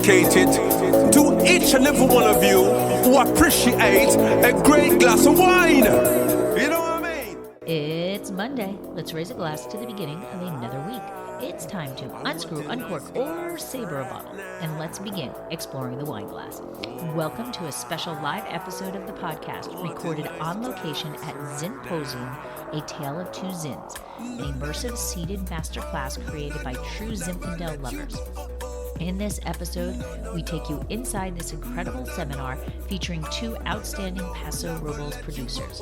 dedicated to each and every one of you who appreciate a great glass of wine. You know what I mean? It's Monday. Let's raise a glass to the beginning of another week. It's time to unscrew, uncork, or saber a bottle, and let's begin exploring the wine glass. Welcome to a special live episode of the podcast recorded on location at ZINposium, a Tale of Two Zins, an immersive seated masterclass created by true Zinfandel lovers. In this episode, we take you inside this incredible seminar featuring two outstanding Paso Robles producers,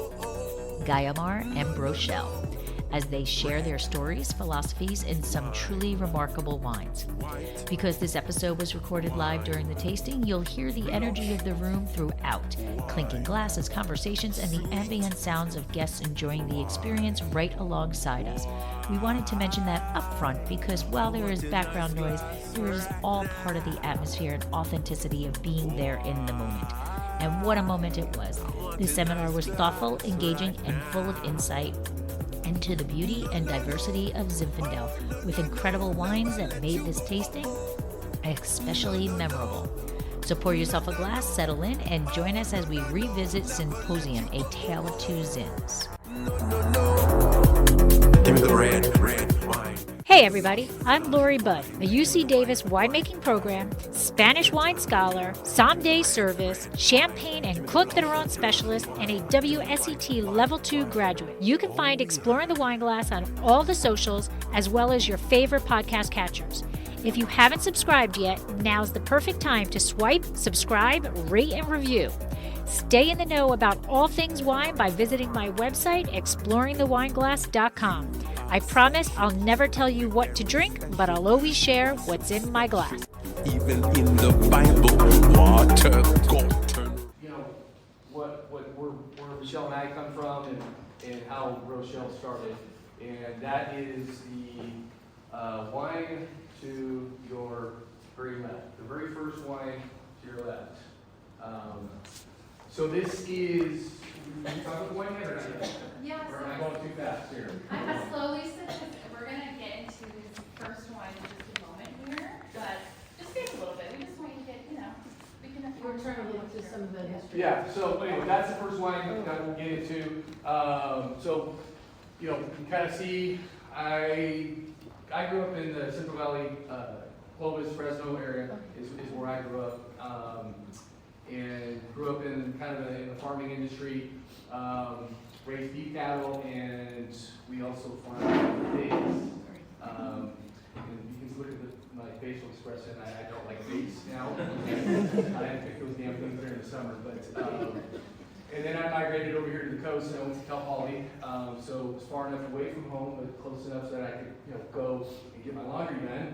Guyomar and Brochelle, as they share their stories, philosophies, and some truly remarkable wines. Because this episode was recorded live during the tasting, you'll hear the energy of the room throughout, clinking glasses, conversations, and the ambient sounds of guests enjoying the experience right alongside us. We wanted to mention that upfront because while there is background noise, there is all part of the atmosphere and authenticity of being there in the moment. And what a moment it was. This seminar was thoughtful, engaging, and full of insight into the beauty and diversity of Zinfandel, with incredible wines that made this tasting especially memorable. So pour yourself a glass, settle in, and join us as we revisit ZINposium, a Tale of Two Zins. Give me the red wine. Hey everybody, I'm Lori Budd, a UC Davis winemaking program, Spanish wine scholar, sommelier service, champagne and Cote d'Ivoire specialist, and a WSET Level 2 graduate. You can find Exploring the Wine Glass on all the socials, as well as your favorite podcast catchers. If you haven't subscribed yet, now's the perfect time to swipe, subscribe, rate, and review. Stay in the know about all things wine by visiting my website, exploringthewineglass.com. I promise I'll never tell you what to drink, but I'll always share what's in my glass. Even in the Bible, water gold. You know, where Rochelle and I come from and how Rochelle started. And that is the wine to your very left. The very first wine to your left. So this is, are you talking about wine yet or not yet? Yeah, Or am I going too fast here? I'm gonna slowly sip this. We're gonna get into this first one in just a moment here, but just take a little bit. We just want you to get, we can. We're trying to look to some of the history. Yeah, so anyway, that's the first wine that we'll get into. So, you can kind of see, I grew up in the Central Valley, Clovis, Fresno area is where I grew up. And grew up in kind of in the farming industry, raised beef cattle, and we also farmed pigs. And you can look at my facial expression. I don't like pigs now. I had to pick those damn things during the summer. But and then I migrated over here to the coast, and I went to Cal Poly. So it was far enough away from home, but close enough so that I could go and get my laundry done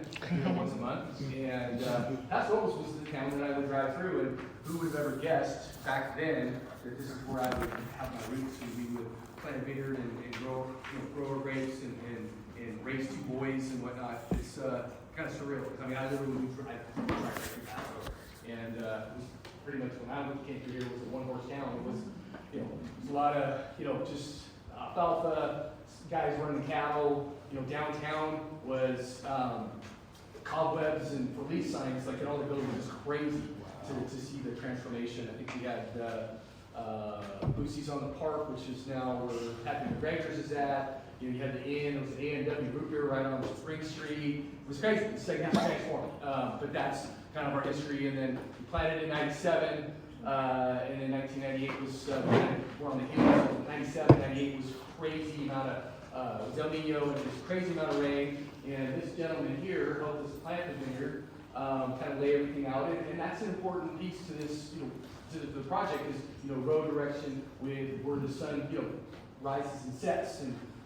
once a month. And Paso Robles was the town that I would drive through, and who would have ever guessed back then that this is where I would have my roots, and we would plant a vineyard and grow our grapes and raise two boys and whatnot. It's kind of surreal. I mean, I literally moved right through Paso, and it was pretty much when I came through here, it was a one-horse town. It was, it was a lot of, just alfalfa, guys running cattle. Downtown was cobwebs and police signs, like in all the buildings. It was crazy to see the transformation. I think we had Boosie's on the Park, which is now where Happy McGregor's is at. You had the Inn, it was an A&W root beer right on Spring Street. It was crazy. It's like transformed. But that's kind of our history. And then we planted in 97, and in 1998 was, we're on the hills. 97, 98 was crazy amount of, it was El Nino, and it was crazy amount of rain. And this gentleman here helped us plant the vineyard, kind of lay everything out. And that's an important piece to this, to the project is, road direction with where the sun, rises and sets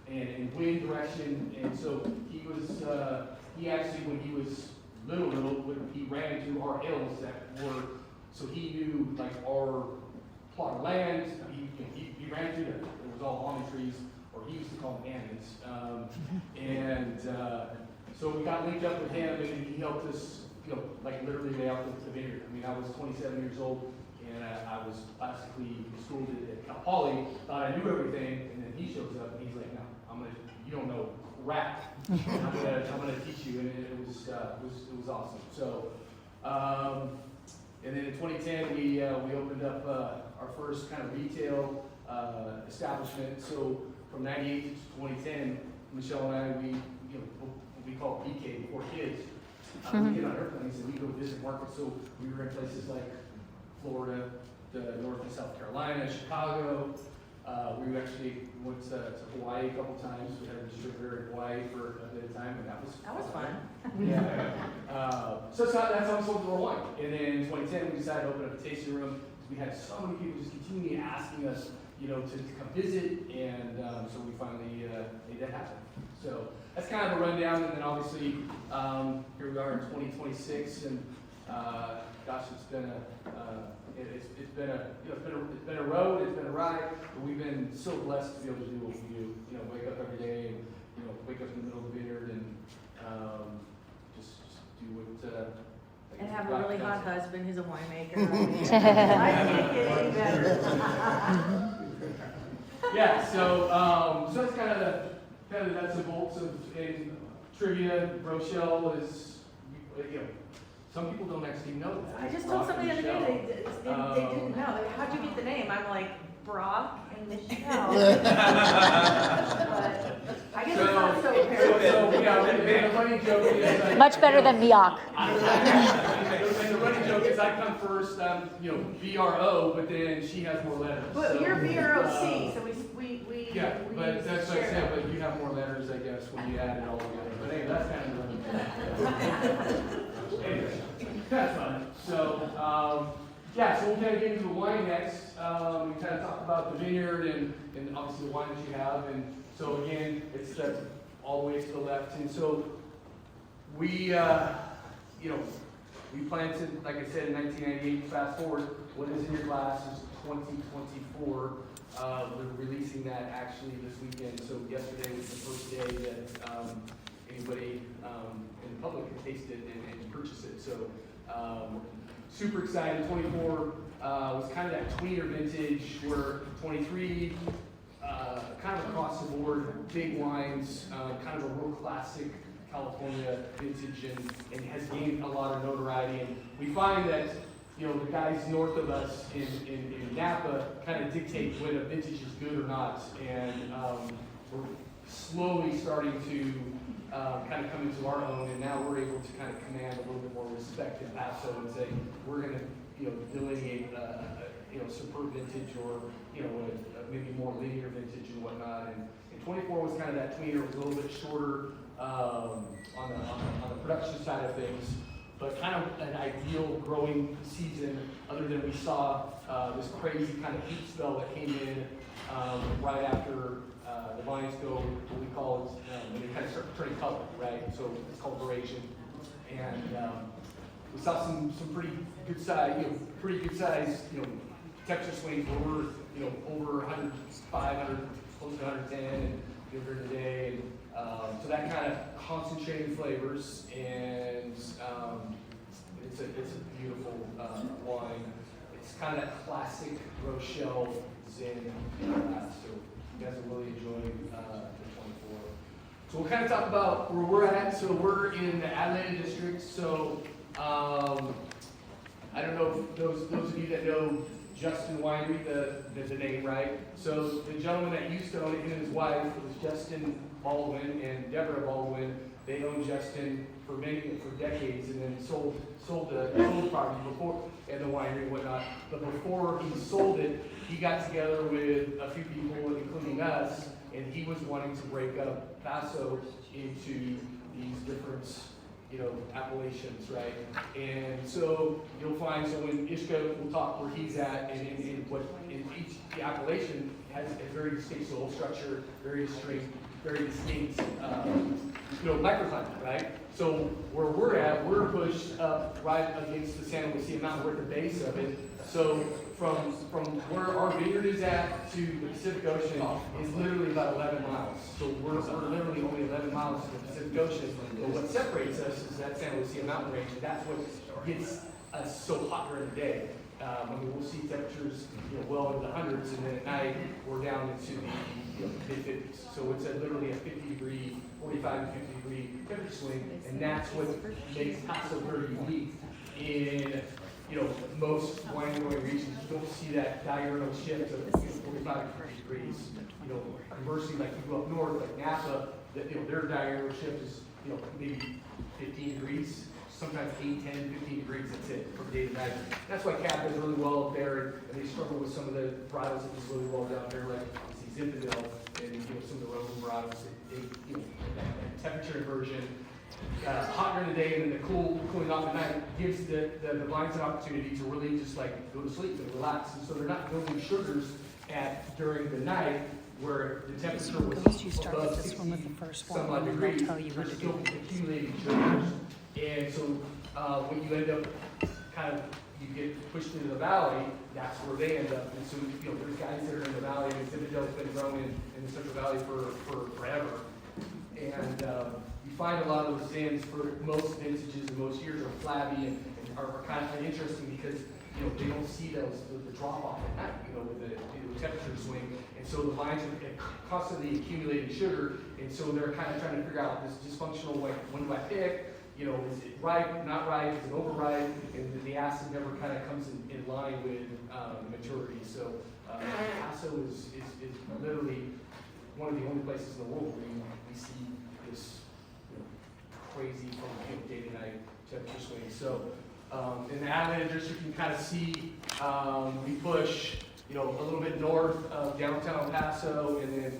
and wind direction. And so he was, he actually, when he was little, he ran into our hills that were, so he knew like our plot of land. He ran through it was all almond trees, or he used to call them almonds. So we got linked up with him, and he helped us, like literally lay out the vineyard. I mean, I was 27 years old, and I was classically schooled at Cal Poly, thought I knew everything, and then he shows up, and he's like, no, you don't know crap. I'm gonna teach you, and it was awesome. So And then in 2010, we opened up our first kind of retail establishment. So from 98 to 2010, Michelle and I, what we call BK, before kids, we get on airplanes and we go visit markets. So we were in places like Florida, North and South Carolina, Chicago. We actually went to Hawaii a couple times. We had a distributor in Hawaii for a bit of time, and that was fun. Yeah. So that's how we sold our wine. And then in 2010, we decided to open up a tasting room. We had so many people just continually asking us, to come visit, and so we finally made that happen. So that's kind of a rundown, and then obviously here we are in 2026, and gosh, it's been a road, it's been a ride, but we've been so blessed to be able to do what we do. Wake up every day, and wake up in the middle of the vineyard, and just do what. And have a really hot husband who's a winemaker. I can't get any better. Yeah, so that's kind of the nuts and bolts of trivia. Brochelle is, some people don't actually know that. I just told somebody the other day they didn't know. Like, how'd you get the name? I'm like, Brock and Michelle. But I guess it's not so apparent. The running joke is Much better than Miak. And the running joke is I come first, BRO, but then she has more letters. But you're BROC, so we yeah, but that's what I said, but you have more letters, I guess, when you add it all together. But anyway, that's kind of the running joke. Anyway, that's fun. So, so we'll kind of get into the wine next. We kind of talk about the vineyard and obviously the wine that you have. And so again, it's all the way to the left. And so we planted, like I said, in 1998. Fast forward, what is in your glass is 2024. We're releasing that actually this weekend. So yesterday was the first day that anybody in the public can taste it and purchase it. So super excited. 24 was kind of that tweener vintage, where 23 kind of across the board, big wines, kind of a real classic California vintage, and has gained a lot of notoriety. And we find that the guys north of us in Napa kind of dictate when a vintage is good or not, and we're slowly starting to kind of come into our own, and now we're able to kind of command a little bit more respect in Paso and say we're going to delineate a superb vintage or maybe more linear vintage and whatnot. And 24 was kind of that tweener, was a little bit shorter on the production side of things, but kind of an ideal growing season, other than we saw this crazy kind of heat spell that came in right after the vines go, what we call it, when they kind of start turning color, right? So it's called veration. And we saw some pretty good size, temperature swings where we're, over 105, 100, close to 110, and during the day. And so that kind of concentrated flavors, and it's a beautiful wine. It's kind of that classic Rochelle Zin. So you guys will really enjoy the 24. So we'll kind of talk about where we're at. So we're in the Atlanta district. So I don't know if those of you that know Justin Winery, the name, right? So the gentleman that used to own it, him and his wife, was Justin Baldwin and Deborah Baldwin. They owned Justin for decades, and then sold the property before, and the winery and whatnot. But before he sold it, he got together with a few people, including us, and he was wanting to break up Paso into these different appellations, right? And so you'll find, so when Ishka will talk where he's at, and in each appellation has a very distinct soil structure, very distinct microclimate, right? So where we're at, we're pushed up right against the San Lucia Mountain. We're at the base of it. So from where our vineyard is at to the Pacific Ocean is literally about 11 miles. So we're literally only 11 miles to the Pacific Ocean. But what separates us is that San Lucia Mountain range, and that's what gets us so hot during the day. We'll see temperatures, well into the hundreds, and then at night we're down into the mid-50s. So it's literally a 50-degree, 45 to 50-degree temperature swing, and that's what makes Paso very unique. in, most wine growing regions, you don't see that diurnal shift of 45 degrees. Conversely, like you go up north, like Napa, their diurnal shift is, maybe 15 degrees, sometimes 8, 10, 15 degrees, that's it, from day to night. That's why Cab does really well up there, and they struggle with some of the varietals that do really well down there, like Zinfandel and some of the Roman varietals. That temperature inversion, hot during the day and then the cooling off at night gives the vines an opportunity to really just like go to sleep and relax. And so they're not building sugars during the night where the temperature was above 60 some odd degrees. They're still accumulating sugars. And so when you end up you get pushed into the valley, that's where they end up. And so, there's guys that are in the valley, and Zinfandel's been growing in the Central Valley for forever. And you find a lot of those zins for most vintages and most years are flabby and are kind of interesting because, they don't see the drop off at night, with the temperature swing. And so the vines are constantly accumulating sugar, and so they're kind of trying to figure out this dysfunctional, like, when do I pick? Is it ripe, not ripe, is it overripe? And the acid never kind of comes in line with maturity. So Paso is literally one of the only places in the world where we see this crazy from day to night temperature swings. So in the Atlanta district, you can kind of see we push a little bit north of downtown Paso, and then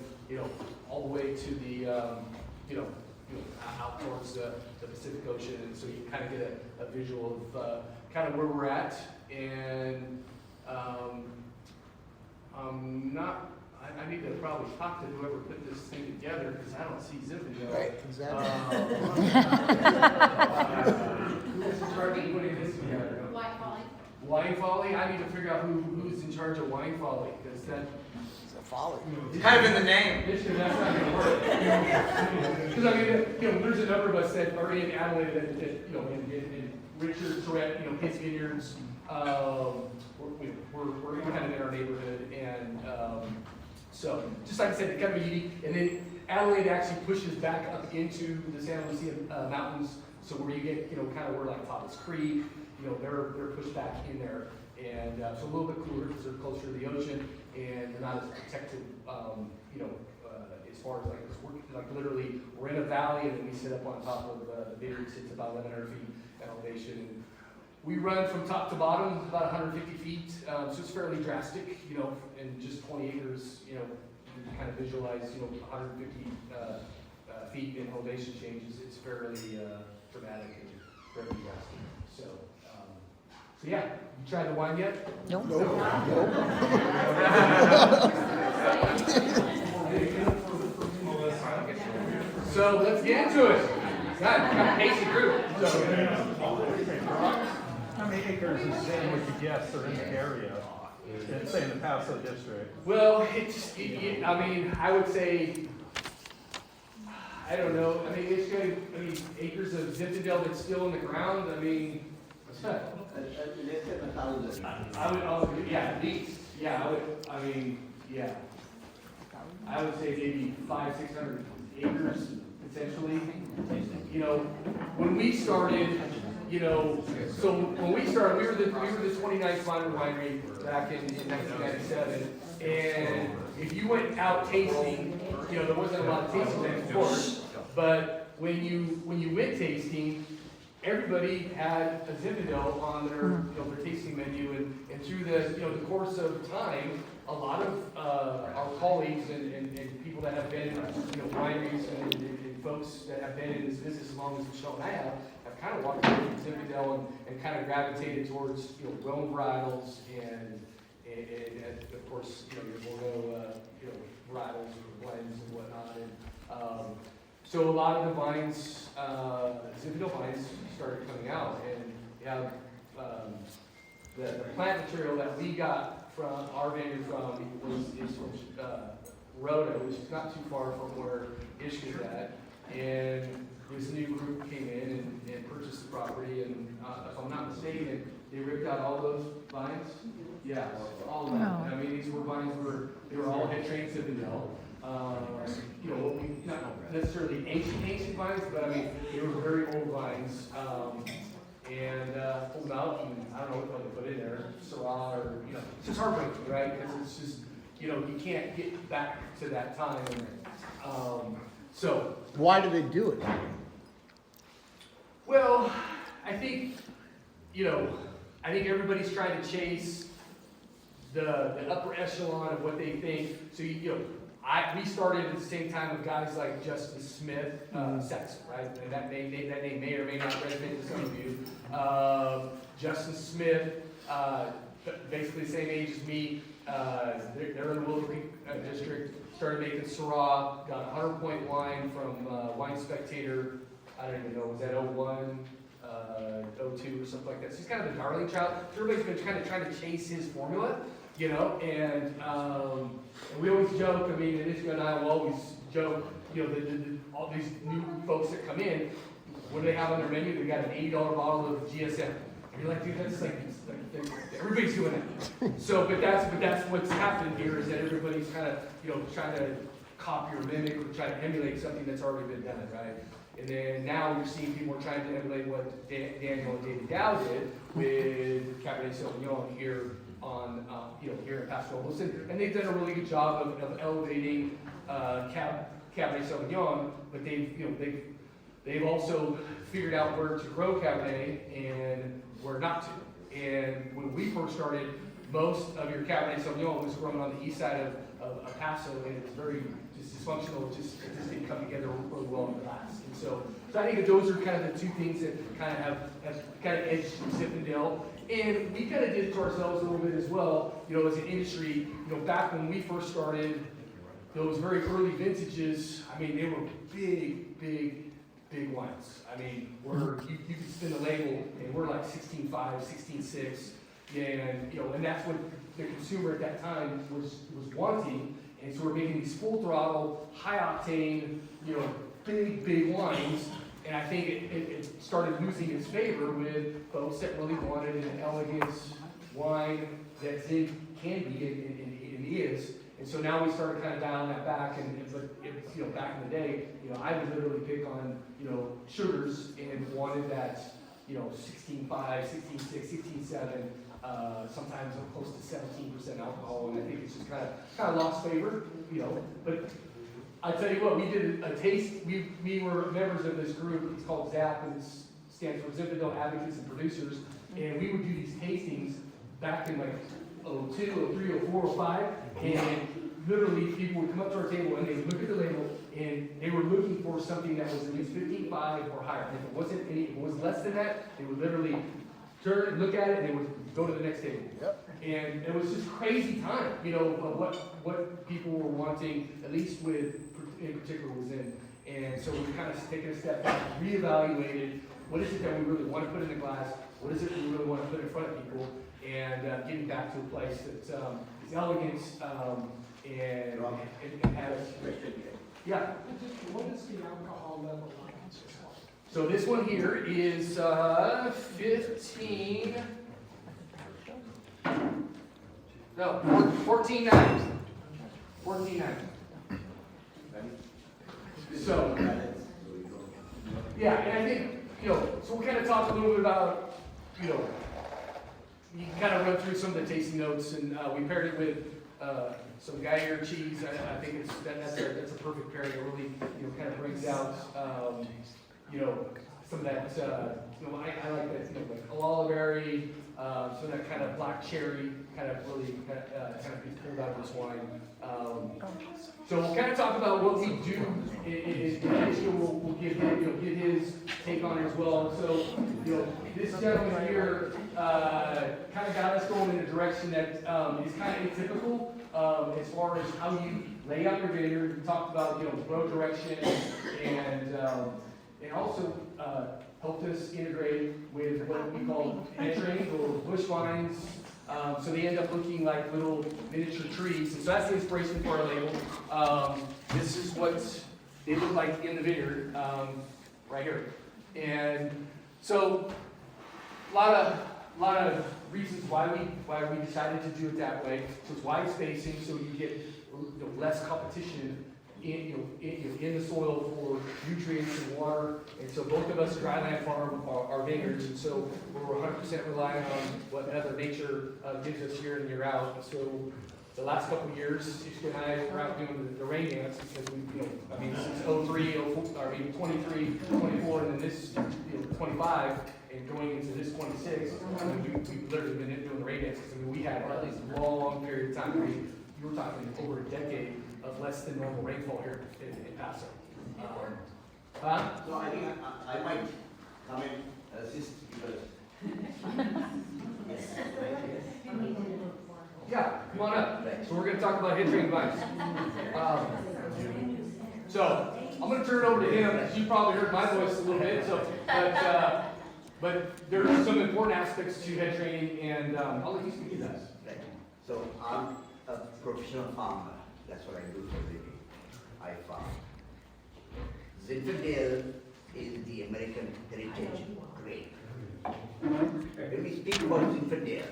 all the way to the out towards the Pacific Ocean, and so you kind of get a visual of kind of where we're at. And I need to probably talk to whoever put this thing together because I don't see Zinfandel. Right, exactly. Who's in charge of putting this together? Wine Folly. Wine Folly? I need to figure out who's in charge of Wine Folly because that. It's a folly. It's kind of in the name. That's not going to work. Because I mean, there's a number of us that are in Adelaide that in Richard Tourette, his vineyards. We're kind of in our neighborhood, and so just like I said, it's kind of unique. And then Adelaide actually pushes back up into the San Lucia Mountains, so where you get kind of where like Papa's Creek, they're pushed back in there, and so a little bit cooler because they're closer to the ocean and they're not as protected, as far as like this work. Like literally, we're in a valley and then we sit up on top of the vineyards. It's about 1,100 feet elevation. And we run from top to bottom about 150 feet, so it's fairly drastic, in just 20 acres, you can kind of visualize, 150 feet in elevation changes. It's fairly dramatic and fairly drastic. So yeah, you tried the wine yet? Nope. So let's get into it. Kind of pacey group. How many acres is Zin would you guess are in the area, say in the Paso district? Well, I mean, I would say, I don't know. I mean, it's going acres of Zinfandel that's still in the ground. I mean, what's that? I would, yeah, at least. Yeah, I would say maybe 500-600 acres potentially. When we started, so when we started, we were the 29th Slimer winery back in 1997, and if you went out tasting, there wasn't a lot of tasting then, of course, but when you went tasting, everybody had a Zinfandel on their their tasting menu, and through the course of time, a lot of our colleagues and people that have been in wineries and folks that have been in this business as long as Michelle and I have kind of walked away from Zinfandel and kind of gravitated towards Rome varietals and of course your Bordeaux varietals or blends and whatnot. And so a lot of the vines, Zinfandel vines started coming out, and you have the plant material that we got from our vineyard is from Rhoda, which is not too far from where Ishka's at. And this new group came in and purchased the property, and if I'm not mistaken, they ripped out all those vines. Yeah, all of them. Wow. I mean, these were vines they were all head trained Zinfandel. Not necessarily ancient vines, but I mean, they were very old vines. and pull them out, and I don't know what they put in there, Syrah or, it's just heartbreaking, right? Because it's just, you can't get back to that time. So. Why do they do it? Well, I think everybody's trying to chase the upper echelon of what they think. So, we started at the same time with guys like Justin Smith, Saxon, right? And that name may or may not resonate to some of you. Justin Smith, basically the same age as me. They're in the Willow Creek district. Started making Syrah. Got a 100-point wine from Wine Spectator. I don't even know, was that 01, 02 or something like that. So he's kind of a darling child. Everybody's been kind of trying to chase his formula, and we always joke. I mean, Ishka and I will always joke. All these new folks that come in, what do they have on their menu? They got an $80 bottle of GSM. And you're like, dude, that's like everybody's doing that. So, but that's what's happened here is that everybody's kind of trying to copy or mimic or try to emulate something that's already been done, right? And then now you're seeing people are trying to emulate what Daniel and David Dow did with Cabernet Sauvignon here on, here in Paso Robles. And they've done a really good job of elevating Cabernet Sauvignon, but they've also figured out where to grow Cabernet and where not to. And when we first started, most of your Cabernet Sauvignon was grown on the east side of Paso, and it was very just dysfunctional. It just didn't come together really well in glass. And so I think that those are kind of the two things that kind of have kind of edged Zinfandel. And we kind of did it to ourselves a little bit as well, as an industry. Back when we first started, those very early vintages, I mean, they were big wines. I mean, you could spin the label, and we're like 16.5, 16.6. And that's what the consumer at that time was wanting, and so we're making these full throttle, high octane, big wines, and I think it started losing its favor with folks that really wanted an elegant wine that Zin can be and is, and so now we started kind of dialing that back, but back in the day, I would literally pick on sugars and wanted that 16.5, 16.6, 16.7. Sometimes close to 17% alcohol, and I think it's just kind of lost favor, But I tell you what, we did a taste. We were members of this group. It's called ZAP, and it stands for Zinfandel Advocates and Producers. And we would do these tastings back in like 02, 03, 04, 05, and literally people would come up to our table and they would look at the label, and they were looking for something that was at least 15.5 or higher. And if it was less than that, they would literally turn, look at it, and they would go to the next table. Yep. And it was just crazy time, what people were wanting, at least in particular was in. And so we kind of taken a step back, reevaluated what is it that we really want to put in the glass, what is it we really want to put in front of people, and getting back to a place that is elegant and has. Yeah. What is the alcohol level like? So this one here is 15. No, 14.9. 14.9. So, yeah, and I think, so we'll kind of talk a little bit about, you can kind of run through some of the tasting notes, and we paired it with some Guyomar cheese. I think that's a perfect pairing. It really, kind of brings out, some of that, I like that, like oliveri, some of that kind of black cherry, kind of really be pulled out of this wine. So we'll kind of talk about what we do. We'll give his take on it as well. So, this gentleman here kind of got us going in a direction that is kind of atypical as far as how you lay out your vineyard. We talked about grow direction and also helped us integrate with what we call entering or bush vines. So they end up looking like little miniature trees. And so that's the inspiration for our label. This is what they look like in the vineyard, right here. And so a lot of reasons why we decided to do it that way. So it's wide spacing, so you get less competition in the soil for nutrients and water. And so both of us dryland farm our vineyards, and so we're 100% relying on what Mother Nature gives us year in, year out. So the last couple of years, Ishka and I were out doing the rain dance because we, since 03, 23, 24, and then this, 25, and going into this 26, we've literally been doing the rain dances. We had at least a long period of time. You were talking over a decade of less than normal rainfall here in Paso. So I think I might come and assist because. Yeah, come on up. So we're going to talk about hindering vines. So I'm going to turn it over to him. As you probably heard my voice a little bit. So, but there are some important aspects to head training, and I'll let you speak to that. Right. So I'm a professional farmer. That's what I do for a living. I farm. Zinfandel is the American heritage grape. When we speak about Zinfandel,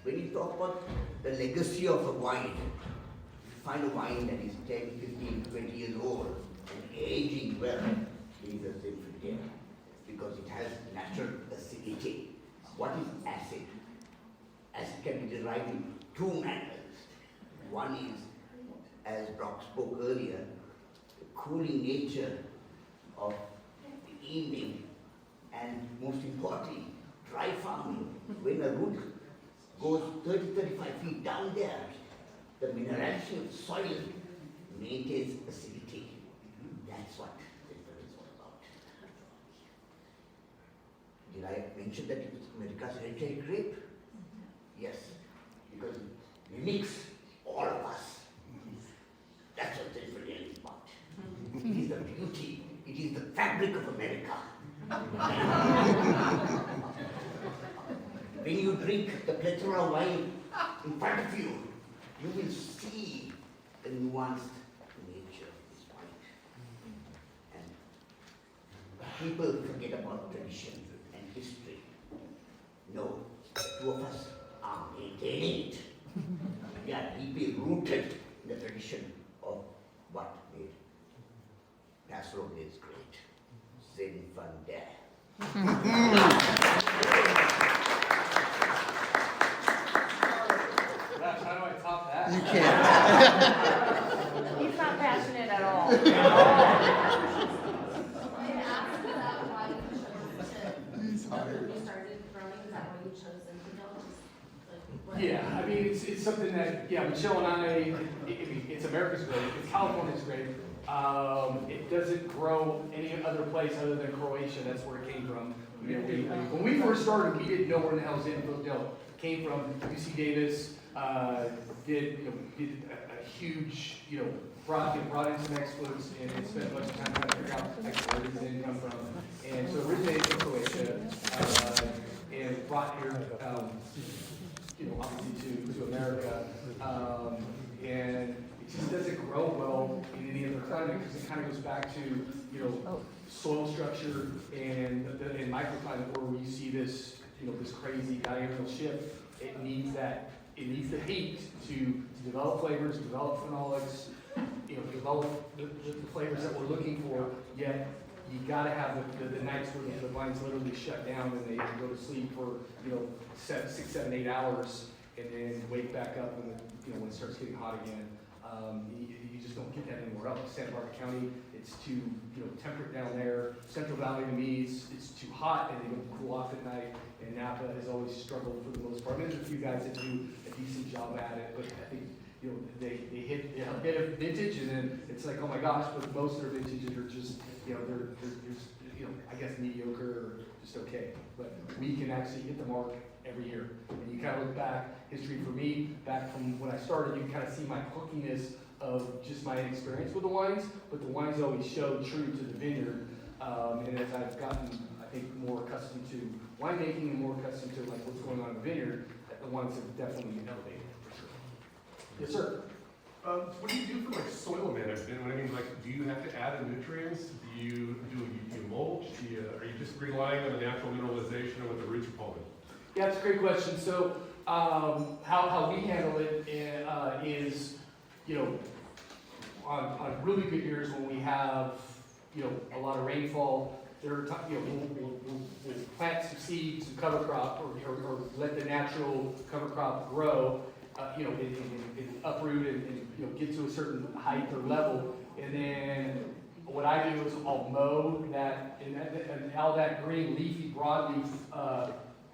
when you talk about the legacy of a wine, you find a wine that is 10, 15, 20 years old and aging well, it is a Zinfandel because it has natural acidity. What is acid? Acid can be derived in two manners. One is, as Brock spoke earlier, the cooling nature of the evening, and most importantly, dry farming. When a root goes 30, 35 feet down there, the minerality of soil maintains acidity. That's what this is all about. Did I mention that it was America's heritage grape? Yes, because it mimics all of us. That's what Zinfandel is about. It is the beauty, it is the fabric of America. When you drink the plethora of wine in front of you, you will see the nuanced nature of this wine. And people forget about tradition and history. No, the two of us are maintaining it. We are deeply rooted in the tradition of what made Paso Robles great. Zinfandel. Gosh, how do I top that? You can't. He's not passionate at all. I asked that why you chose to, when you started growing, is that why you chose Zinfandel? Yeah, I mean, it's something that, Michelle and I, it's America's grape, it's California's grape. It doesn't grow any other place other than Croatia. That's where it came from. When we first started, we didn't know where the hell Zinfandel came from. UC Davis did a huge, brought in some experts and spent a bunch of time trying to figure out where did Zin come from. And so originated from Croatia and brought here, obviously to America. And it just doesn't grow well in any other climate because it kind of goes back to, soil structure and microclimate where you see this, this crazy diurnal shift. It needs the heat to develop flavors, develop phenolics, develop the flavors that we're looking for, yet you gotta have the nights where the vines literally shut down and they go to sleep for, 6, 7, 8 hours and then wake back up when it starts getting hot again. You just don't get that anywhere else. Santa Barbara County, it's too temperate down there. Central Valley to me, it's too hot and they don't cool off at night. And Napa has always struggled for the most part. There's a few guys that do a decent job at it, but I think they hit a bit of vintage and then it's like, oh my gosh, but most of their vintages are just they're I guess mediocre or just okay. But we can actually hit the mark every year. And you kind of look back, history for me, back from when I started, you kind of see my hookiness of just my experience with the wines, but the wines always showed true to the vineyard. And as I've gotten, I think, more accustomed to winemaking and more accustomed to like what's going on in the vineyard, the wines have definitely elevated for sure. Yes, sir. What do you do for like soil management? What I mean, like, do you have to add the nutrients? Do you mulch? Are you just relying on the natural mineralization of what the roots are pulling? Yeah, that's a great question. So how we handle it is you know, on really good years when we have, you know, a lot of rainfall, there are times, you know, we'll plant some seeds, some cover crop, or let the natural cover crop grow, you know, and uproot and, you know, get to a certain height or level. And then what I do is I'll mow that, and all that green leafy, broadleaf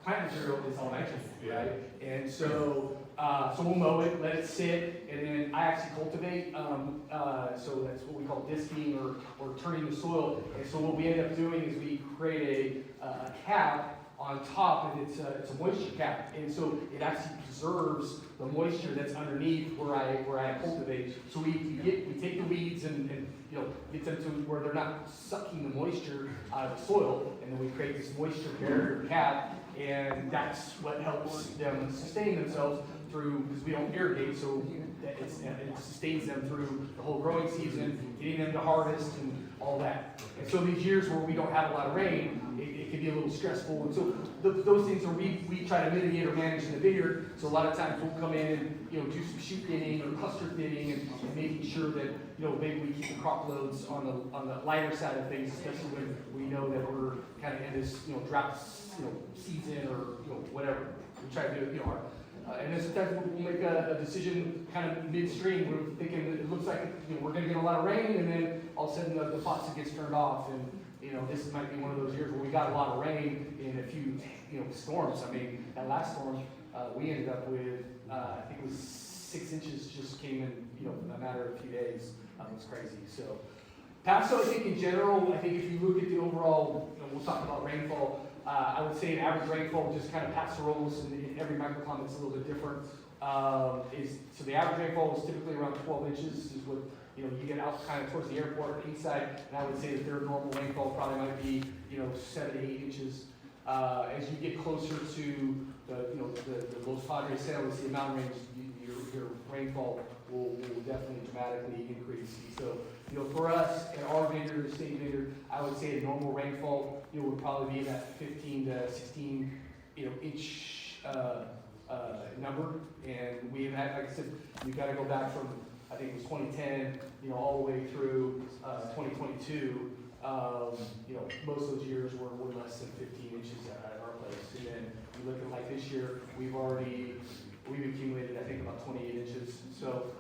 plant material is all nitrogen, right? And so, so we'll mow it, let it sit, and then I actually cultivate. So that's what we call disking or turning the soil. And so what we end up doing is we create a cap on top, and it's a moisture cap, and so it actually preserves the moisture that's underneath where I cultivate. So we take the weeds and you know, get them to where they're not sucking the moisture out of the soil, and then we create this moisture barrier cap, and that's what helps them sustain themselves through, because we don't irrigate, so that it sustains them through the whole growing season, getting them to harvest and all that. And so these years where we don't have a lot of rain, it can be a little stressful. And so those things are we try to mitigate or manage in the vineyard. So a lot of times we'll come in and, you know, do some shoot thinning or cluster thinning and making sure that, you know, maybe we keep the crop loads on the lighter side of things, especially when we know that we're kind of in this, you know, drought, you know, season or, you know, whatever. We try to do, you know, and then sometimes we'll make a decision kind of midstream. We're thinking that it looks like, you know, we're going to get a lot of rain, and then all of a sudden the faucet gets turned off, and, you know, this might be one of those years where we got a lot of rain in a few, you know, storms. I mean, that last storm, we ended up with, I think it was 6 inches just came in, you know, in a matter of a few days. It was crazy. So, Paso, I think in general, I think if you look at the overall, you know, we'll talk about rainfall. I would say an average rainfall, just kind of Paso Robles, and in every microclimate's a little bit different. So the average rainfall is typically around 12 inches, is what, you know, you get out kind of towards the airport or east side, and I would say that their normal rainfall probably might be, you know, 7 to 8 inches. As you get closer to the, you know, the Los Padres San Luis mountain range, your rainfall will definitely dramatically increase. So, you know, for us at our vineyard, the state vineyard, I would say a normal rainfall, you know, would probably be that 15 to 16, you know, inch number. And we have had, like I said, we've got to go back from, I think it was 2010, you know, all the way through 2022. You know, most of those years were less than 15 inches at our place. And then you look at like this year, we've accumulated, I think, about 28 inches. So,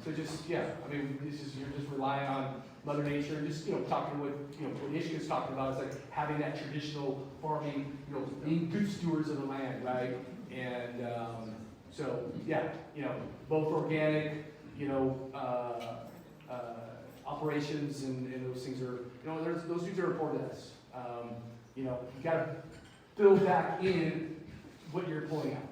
so just, yeah, I mean, you're just relying on Mother Nature, and just, you know, talking what, you know, what Ishka's talking about is like having that traditional farming, you know, being good stewards of the land, right? And so, yeah, you know, both organic, you know, operations and those things are, you know, those things are important to us. You know, you got to build back in what you're pulling out.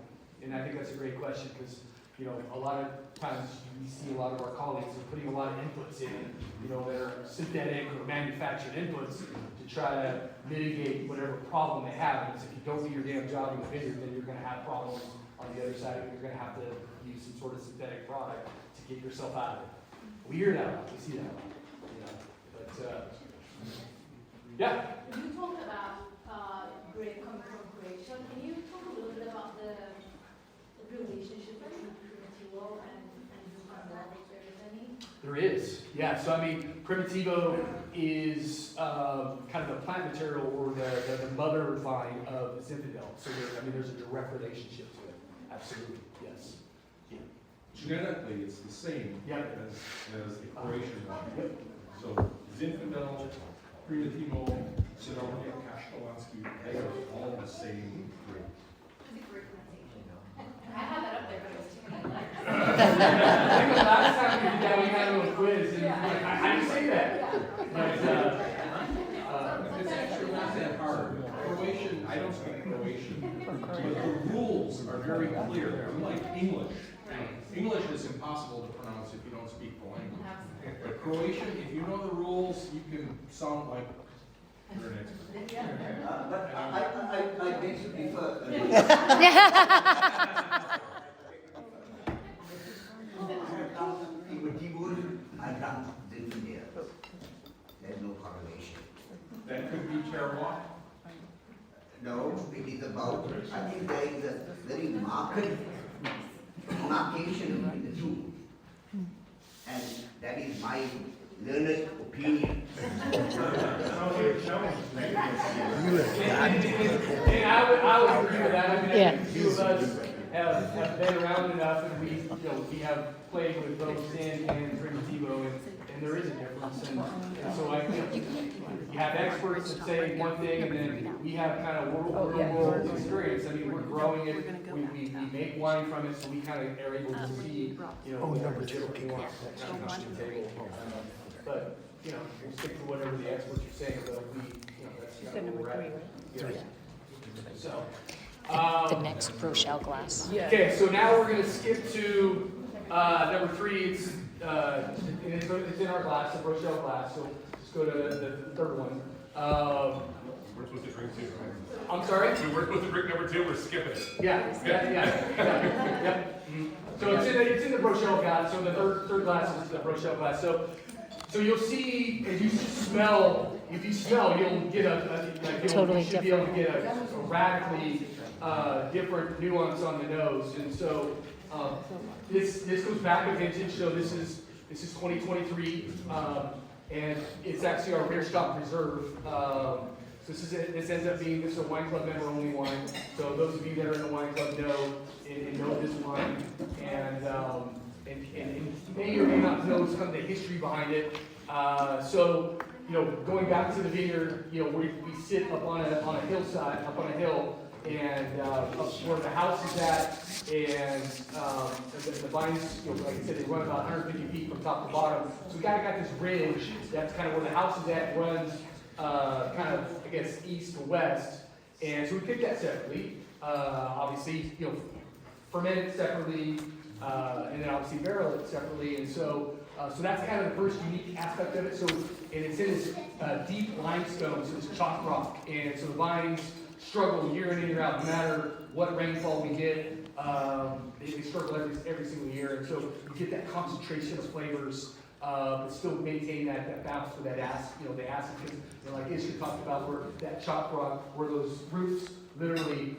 And I think that's a great question because, you know, a lot of times we see a lot of our colleagues are putting a lot of inputs in, you know, that are synthetic or manufactured inputs to try to mitigate whatever problem they have. Because if you don't do your damn job in the vineyard, then you're going to have problems on the other side. You're going to have to use some sort of synthetic product to get yourself out of it. We hear that a lot. We see that a lot. You know, but yeah. You talked about grape coming from Croatia. Can you talk a little bit about the relationship between Primitivo and Zinfandel, if there is any? There is, yeah. So I mean, Primitivo is kind of the plant material or the mother vine of Zinfandel. So there's a direct relationship to it. Absolutely, yes. Yeah. Genetically, it's the same as the Croatian one. Yep. So Zinfandel, Primitivo, Sinonia, Kashkalansky, they are all the same grape. I have that up there, but it was too many letters. I think the last time we did that, we had a little quiz, and how do you say that? It's actually not that hard. Croatian, I don't speak Croatian, but the rules are very clear, unlike English. English is impossible to pronounce if you don't speak the language. But Croatian, if you know the rules, you can sound like you're an expert. But I beg to differ. I've done Zinfandel. There's no correlation. That could be terroir. No, it is about, I think there is a very marked demarcation between the two. my learned opinion. And I would agree with that. I mean, Yeah. I think the two of us have been around enough, and we have played with both Zin and Primitivo, and there is a difference. And so I think you have experts that say one thing, and then we have kind of world experience. I mean, we're growing it, we make wine from it, so we kind of are able to see, the different nuances that kind of come to the table. But, we'll stick to whatever the experts are saying, but that's kind of where we're at. Yeah. So. The next Brochelle glass. Okay, so now we're gonna skip to, number 3, it's in our glass, the Brochelle glass, so let's go to the third one. We're supposed to drink 2, right? I'm sorry? We're supposed to drink number 2, we're skipping it. Yeah. Mhm. So it's in the Brochelle glass, so the third glass is the Brochelle glass, so you'll see, as you smell, if you smell, you'll get Totally you should be able to get a radically different nuance on the nose, and so this goes back a vintage. So this is 2023, and it's actually our rear stop reserve. So this ends up being a wine club member only wine. So those of you that are in the wine club know this wine, and may or may not know some of the history behind it. So going back to the vineyard, we sit up on a hillside, up on a hill. And up where the house is at, and the vines, like I said, they run about 150 feet from top to bottom. So we got this ridge. That's kind of where the house is at. Runs kind of, I guess, east to west. And so we picked that separately. Obviously, ferment it separately, and then obviously barrel it separately. And so that's kind of the first unique aspect of it. So, and it's in this deep limestone, so it's chalk rock, and so the vines struggle year in and year out, no matter what rainfall we get. They struggle every single year, and so you get that concentration of flavors, but still maintain that balance for that acid, the acid. Because, like Ishka talked about, where that chalk rock, where those roots literally,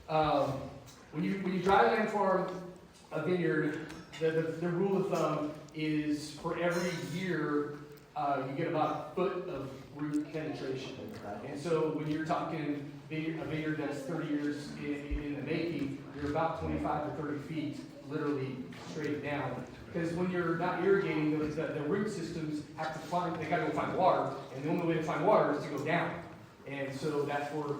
when you dry land farm a vineyard, the rule of thumb is for every year you get about a foot of root penetration. And so when you're talking a vineyard that's 30 years in the making, you're about 25 to 30 feet, literally straight down. Because when you're not irrigating, the root systems have to they gotta go find water, and the only way to find water is to go down. And so that's where,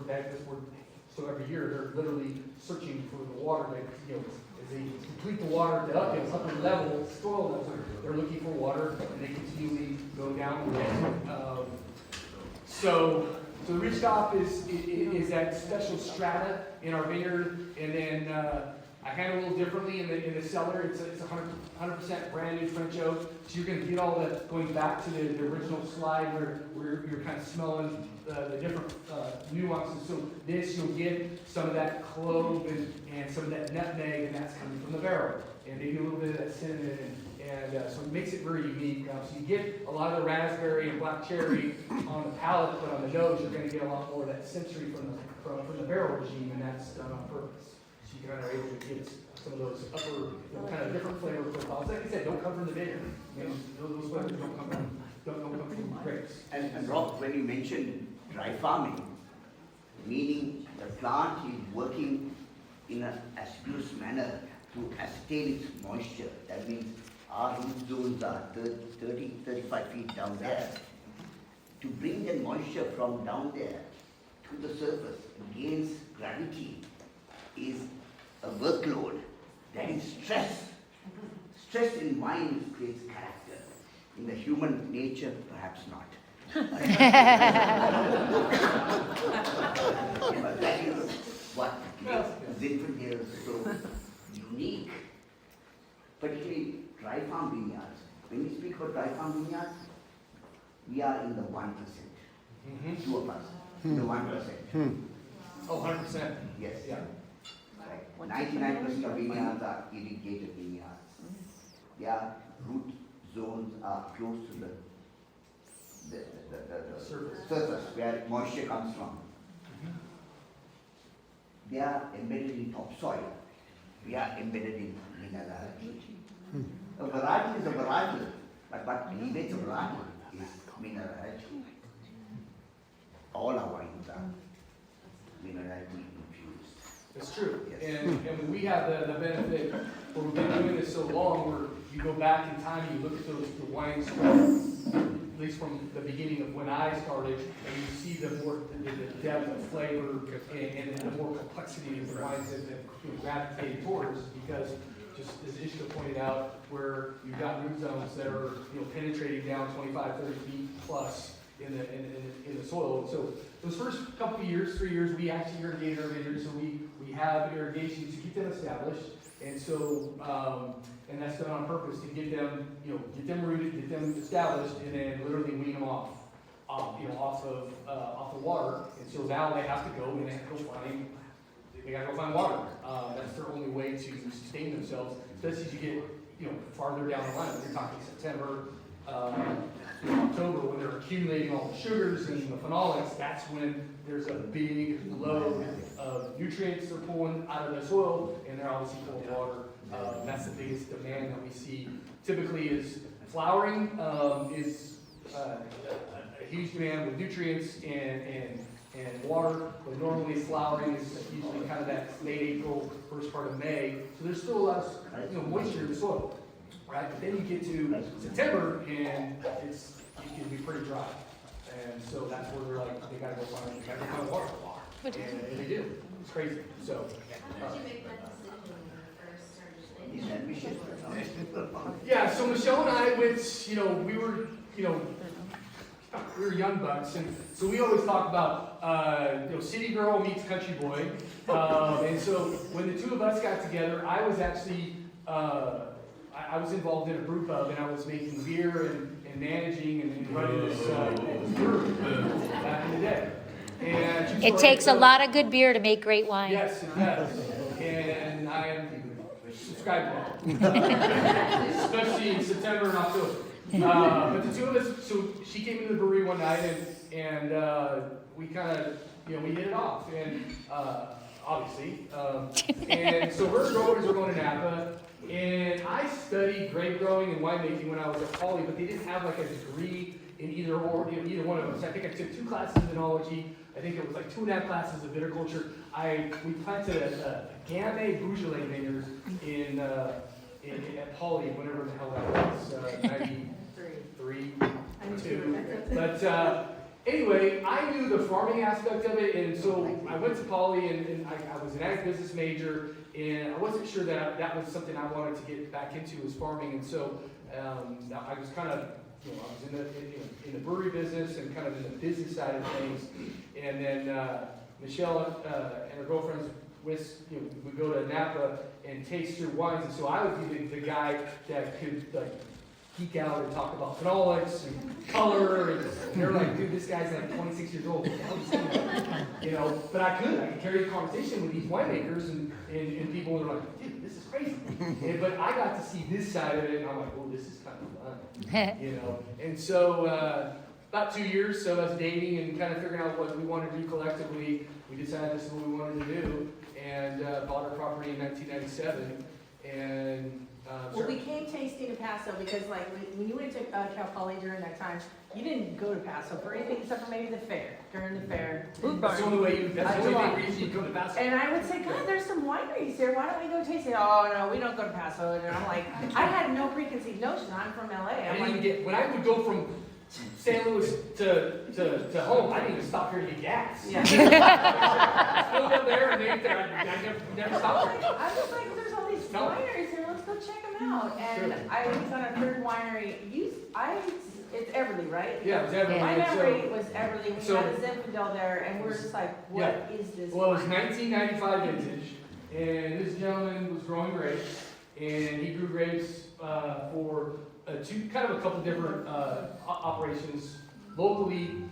so every year they're literally searching for the water that, as they complete the water at the upper level, soil level, they're looking for water, and they continually go down. So the ridge stop is that special strata in our vineyard, and then I handle it a little differently in the cellar. It's 100% brand new French oak, so you're going to get all the, going back to the original slide where you're kind of smelling the different nuances. So this, you'll get some of that clove and some of that nutmeg, and that's coming from the barrel, and maybe a little bit of that cinnamon, and so it makes it very unique. So you get a lot of the raspberry and black cherry on the palate, but on the nose, you're going to get a lot more of that sensory from the barrel regime, and that's done on purpose. So you kind of are able to get some of those upper, kind of different flavor profiles. Like I said, don't come from the vineyard. Those flavors don't come from grapes. And Rob, when you mentioned dry farming, meaning the plant is working in an assiduous manner to ascertain its moisture. That means our root zones are 30, 35 feet down there. To bring the moisture from down there to the surface against gravity is a workload. That is stress. Stress in wine creates character. In the human nature, perhaps not. But that is what makes Zinfandel so unique. Particularly dry farm vineyards. When we speak about dry farm vineyards, we are in the 1%. Two of us, in the 1%. Oh, 100%. Yes. Yeah. 99% of vineyards are irrigated vineyards. Their root zones are close to the surface where moisture comes from. They are embedded in topsoil. We are embedded in minerality. A variety is a varietal. But what elevates a wine is minerality. All our wines are minerality infused. It's true. Yes. And we have the benefit, where we've been doing this so long, where you go back in time and you look at the wines from, at least from the beginning of when I started, and you see the depth of flavor and the more complexity of the wines that gravitate towards, because just as Ishka pointed out, where you've got root zones that are penetrating down 25, 30 feet plus in the soil. So those first couple of years, 3 years, we actually irrigated our vineyards, so we have irrigation to keep them established, and so and that's done on purpose to get them rooted, get them established, and then literally wean them off the water. And so now they have to go and they have to go find water. That's their only way to sustain themselves, especially as you get farther down the line. When you're talking September, October, when they're accumulating all the sugars and the phenolics, that's when there's a big load of nutrients they're pulling out of the soil, and they're obviously full of water. That's the biggest demand that we see. Typically, is flowering is a huge demand with nutrients and water, but normally flowering is usually kind of that late April, first part of May. So there's still a lot of moisture in the soil, right? But then you get to September and it can be pretty dry, and so that's where they're like, they gotta go find water, and they do. It's crazy. So. How did you make that decision when you first started? Yeah, so Michelle and I went, we were young bucks, and so we always talk about, city girl meets country boy. And so when the two of us got together, I was actually, I was involved in a brew pub, and I was making beer and managing and running this brewery back in the day. And It takes a lot of good beer to make great wine. Yes, it does. And I am subscribed to that, especially in September and October. But the two of us, so she came into the brewery one night, and we kind of, we hit it off, and obviously. And so her growers were going to Napa, and I studied grape growing and winemaking when I was at Poly, but they didn't have like a degree in either one of them. So I think I took 2 classes in enology. I think it was like 2.5 classes of viticulture. We planted a Guyomar and Brochelle Vineyards at Poly, whatever the hell that was, 93, 2. But anyway, I knew the farming aspect of it, and so I went to Poly, and I was an ag business major, and I wasn't sure that was something I wanted to get back into, was farming, and so I was kind of, I was in the brewery business and kind of in the business side of things, and then Michelle and her girlfriends would go to Napa and taste your wines, and so I would be the guy that could geek out and talk about phenolics and color, and they're like, dude, this guy's like 26 years old. What the hell is he doing? But I could carry a conversation with these winemakers, and people were like, dude, this is crazy. But I got to see this side of it, and I'm like, oh, this is kind of fun, And so about 2 years, so us dating and kind of figuring out what we wanted to do collectively, we decided this is what we wanted to do, and bought our property in 1997, and well, we came tasting to Paso because, like, when you went to Cal Poly during that time, you didn't go to Paso for anything except for maybe the fair. During the fair, that's the only reason you go to Paso. And I would say, God, there's some wineries there. Why don't we go taste it? Oh no, we don't go to Paso. And I'm like, I had no preconceived notion. I'm from LA. When I would go from St. Louis to home, I didn't even stop here to get gas. Yeah. I filled up there and I never stopped there. I was like, there's all these wineries here. Let's go check them out. And I was on a third winery. It's Everly, right? Yeah, it was Everly. My memory was Everly. We had a Zinfandel there, and we're just like, what is this? Well, it was 1995 vintage, and this gentleman was growing grapes, and he grew grapes for kind of a couple different operations locally.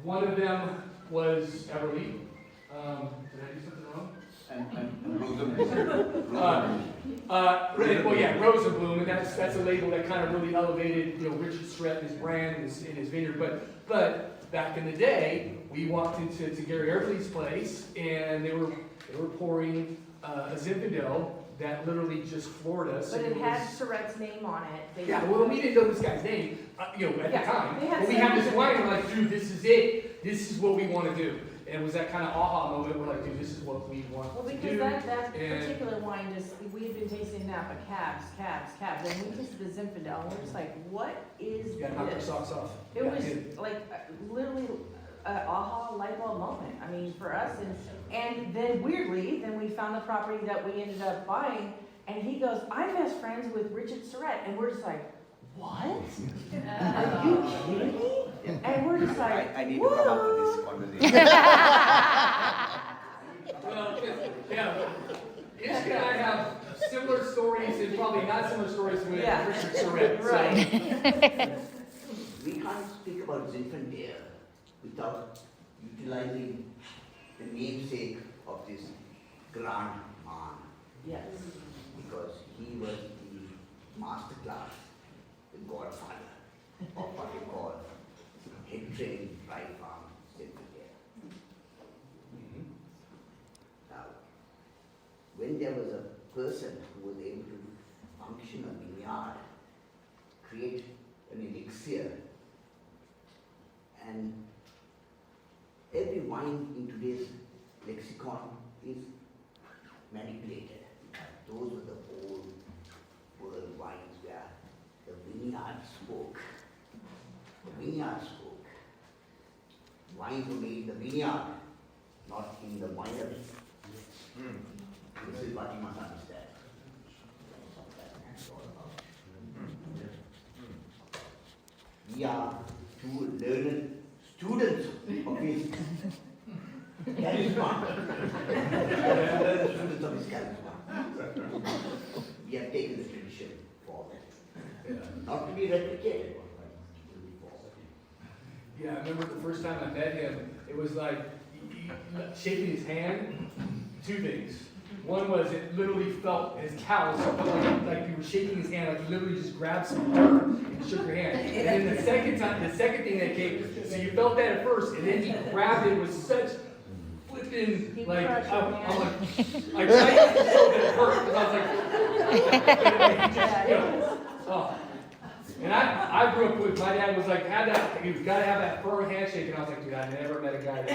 One of them was Everly. Did I do something wrong? Rosenblum, and that's a label that kind of really elevated, Richard Strett, his brand, in his vineyard. But back in the day, we walked into Gary Everly's place, and they were pouring a Zinfandel that literally just floored us. But and it had was- Surratt's name on it. They- Yeah, well, we didn't know this guy's name, at Yeah, the time. they had But we had this Surratt's wine, name. we're like, dude, this is it. This is what we want to do. And it was that kind of aha moment, we're like, dude, this is what we want Well, to because do. that and- particular wine just, we had been tasting Napa cabs. Then we tasted the Zinfandel, and we're just like, what is You gotta knock your this? socks off. It Yeah, was dude. like literally an aha light bulb moment. I mean, for us, and then weirdly, then we found the property that we ended up buying, and he goes, I'm best friends with Richard Surratt, and we're just like, what? Are you kidding me? And we're just like, I need to come up with this conversation. Well, yeah, Ish and I have similar stories and probably not similar stories with Yeah. Richard Surratt. so- Right. We can't speak about Zinfandel without utilizing the namesake of this grand man, Yes. because he was the masterclass, the godfather of what we call head-trained dry farm Zinfandel. Now, when there was a person who was able to function a vineyard, create an elixir, and every wine in today's lexicon is manipulated. Those were the old world wines where the vineyard spoke. The vineyard spoke. Wines were made in the vineyard, not in the winery. This is what you must understand. We are two learned students of his charisma. Learned students of his charisma. We have taken the tradition forward. Not to be replicated. Yeah, I remember the first time I met him, it was like shaking his hand, two things. One was it literally felt his callus, it felt like you were shaking his hand, like you literally just grabbed some dirt and shook your hand. And then the second thing that came, so you felt that at first, and then he grabbed it with such flipping, like, I'm like, I tried to show that it hurt, because I was like, oh. And I grew up with, my dad was like, you've got to have that firm handshake, and I was like, dude, I never met a guy that.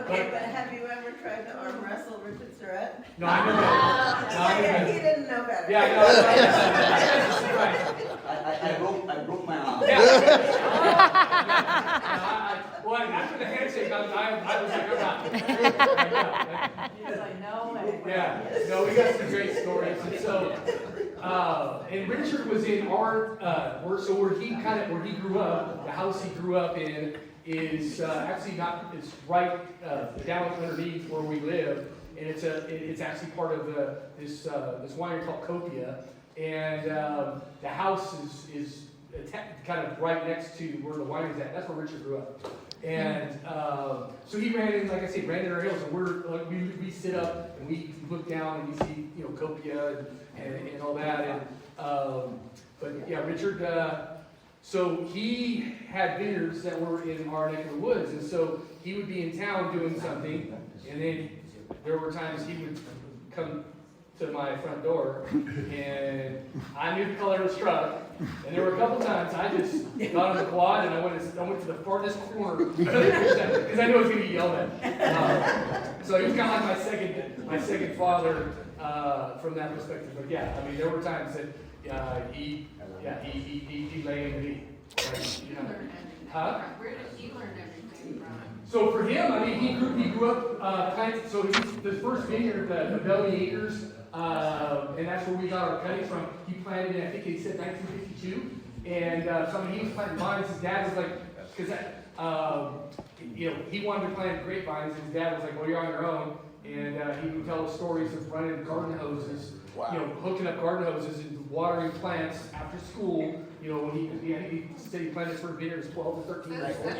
Okay, but have you ever tried to arm wrestle Richard Surratt? No, I knew that. No, I knew that. He didn't know better. Yeah, no, right. I broke my arm. Yeah. Well, after the handshake, I was like, I'm not. He was like, no way. Yeah, no, we got some great stories, and so, and Richard was in our, where he grew up, the house he grew up in is actually not, it's right down underneath where we live, and it's actually part of this winery called Copia, and the house is kind of right next to where the winery's at. That's where Richard grew up. And so he ran in, like I said, ran in our hills, and we're like, we sit up and we look down and we see, Copia and all that. And but yeah, Richard. So he had vineyards that were in our neck of the woods, and so he would be in town doing something, and then there were times he would come to my front door, and I knew the color of his truck. And there were a couple times I just got on the quad and I went to the farthest corner because I knew I was going to get yelled at. So he was kind of like my second father from that perspective. But yeah, I mean there were times that he lay in me. Huh? Where did he learn everything from? So for him, I mean, he grew up so the first vineyard, the Belly Acres, and that's where we got our cuttings from. He planted in, I think he said 1952, and so I mean, he was planting vines. His dad was like, because he wanted to plant grapevines, and his dad was like, well, you're on your own, and he would tell us stories of running garden hoses, hooking up garden hoses and watering plants after school. When he said he planted for vineyards 12 to 13 years old.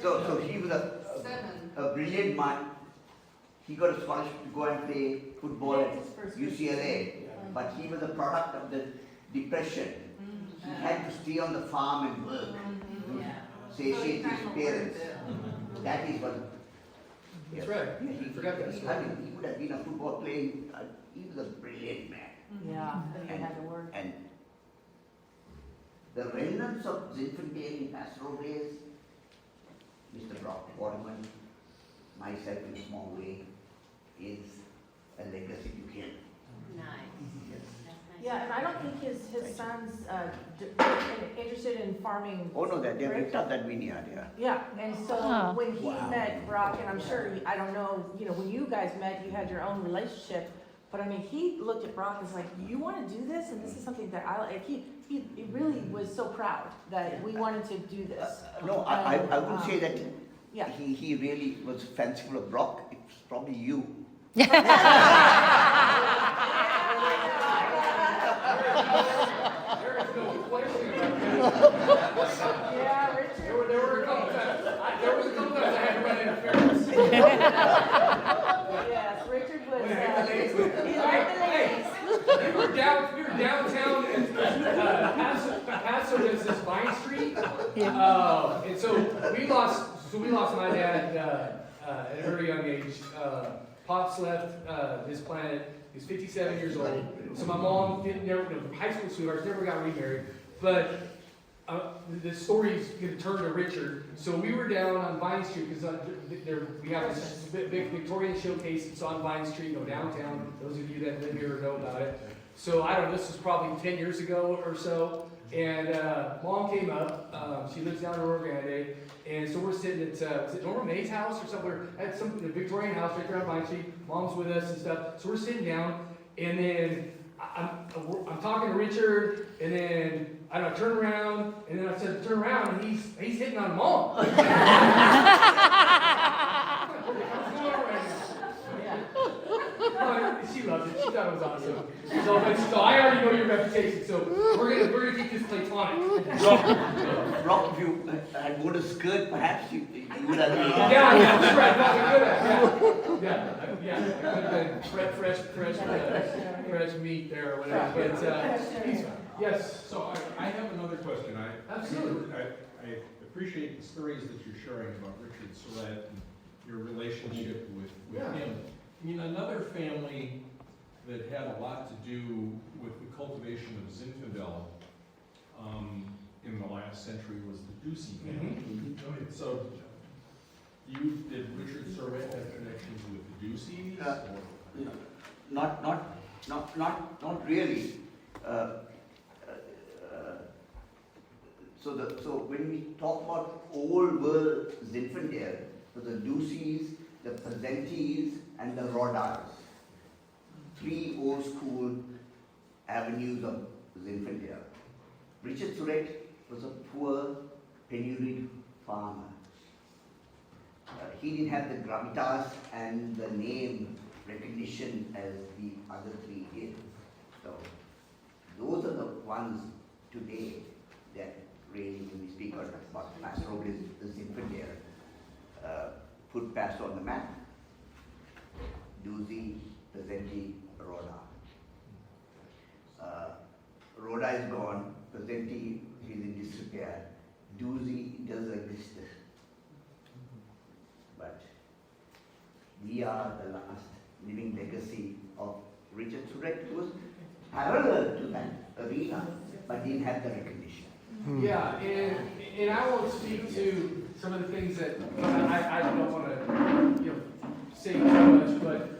So he was a brilliant man. He got a scholarship to go and play football at UCLA, but he was a product of the Depression. He had to stay on the farm and work, satiate his parents. That is what That's right. He Forgot that story. I mean, he would have been a football playing, he was a brilliant man. Yeah, but he had to work. And the remnants of Zinfandel in Paso Robles, Mr. Brock Waterman, myself in a small way, is a legacy to him. Nice. Yes. Yeah, and I don't think his son's interested in farming. Oh no, they Right. ripped up that vineyard, yeah. Yeah, and so Huh. when he met Brock, and I'm sure, I don't know, when you guys met, you had your own relationship, but I mean, he looked at Brock and was like, you want to do this? And this is something that I like. He really was so proud that we wanted to do this. No, I wouldn't say that Yeah. he really was fanciful of Brock, it's probably you. There is no question about that. Yeah, Richard. There were a couple times, I had to run interference. Yes, Richard was, Hey, he liked the ladies. We were downtown in Paso, there's this Vine Street. And so we lost my dad at a very young age. Pops left this planet. He's 57 years old. So my mom high school sweethearts, never got remarried. But the story's going to turn to Richard. So we were down on Vine Street because we have this big Victorian showcase. It's on Vine Street, downtown. Those of you that live here know about it. So I don't know, this was probably 10 years ago or so. And Mom came up. She lives down in Rio Grande. And so we're sitting at, was it Norma May's house or somewhere? At some Victorian house right there on Vine Street. Mom's with us and stuff. So we're sitting down. And then I'm talking to Richard. And then I turn around. And then I said, turn around. And he's hitting on Mom. She loved it. She thought it was awesome. So I already know your reputation. So we're gonna keep this platonic. Brock, if you had worn a skirt, perhaps you would have been. Yeah, that's right. That's good. Yeah. It could have been fresh meat there or whatever. But yes. So I have another question. Absolutely. I appreciate the stories that you're sharing about Richard Surratt and your relationship with him. I mean, another family that had a lot to do with the cultivation of Zinfandel in the last century was the Ducey family. Mm-hmm. So, did Richard Surratt have connections with the Duceys? Not really. So when we talk about old world Zinfandel, so the Duceys, the Pezentis, and the Rodars, three old school avenues of Zinfandel. Richard Surratt was a poor, penuried farmer. He didn't have the gravitas and the name recognition as the other three did. So those are the ones today that really, when we speak about Paso Robles, the Zinfandel, put Paso on the map. Ducey, Pezenti, Roda. Roda is gone, Pezenti is in disrepair, Ducey does exist. But we are the last living legacy of Richard Surratt, who was parallel to that arena, but didn't have the recognition. Yeah, and I won't speak to some of the things that I don't want to say too much, but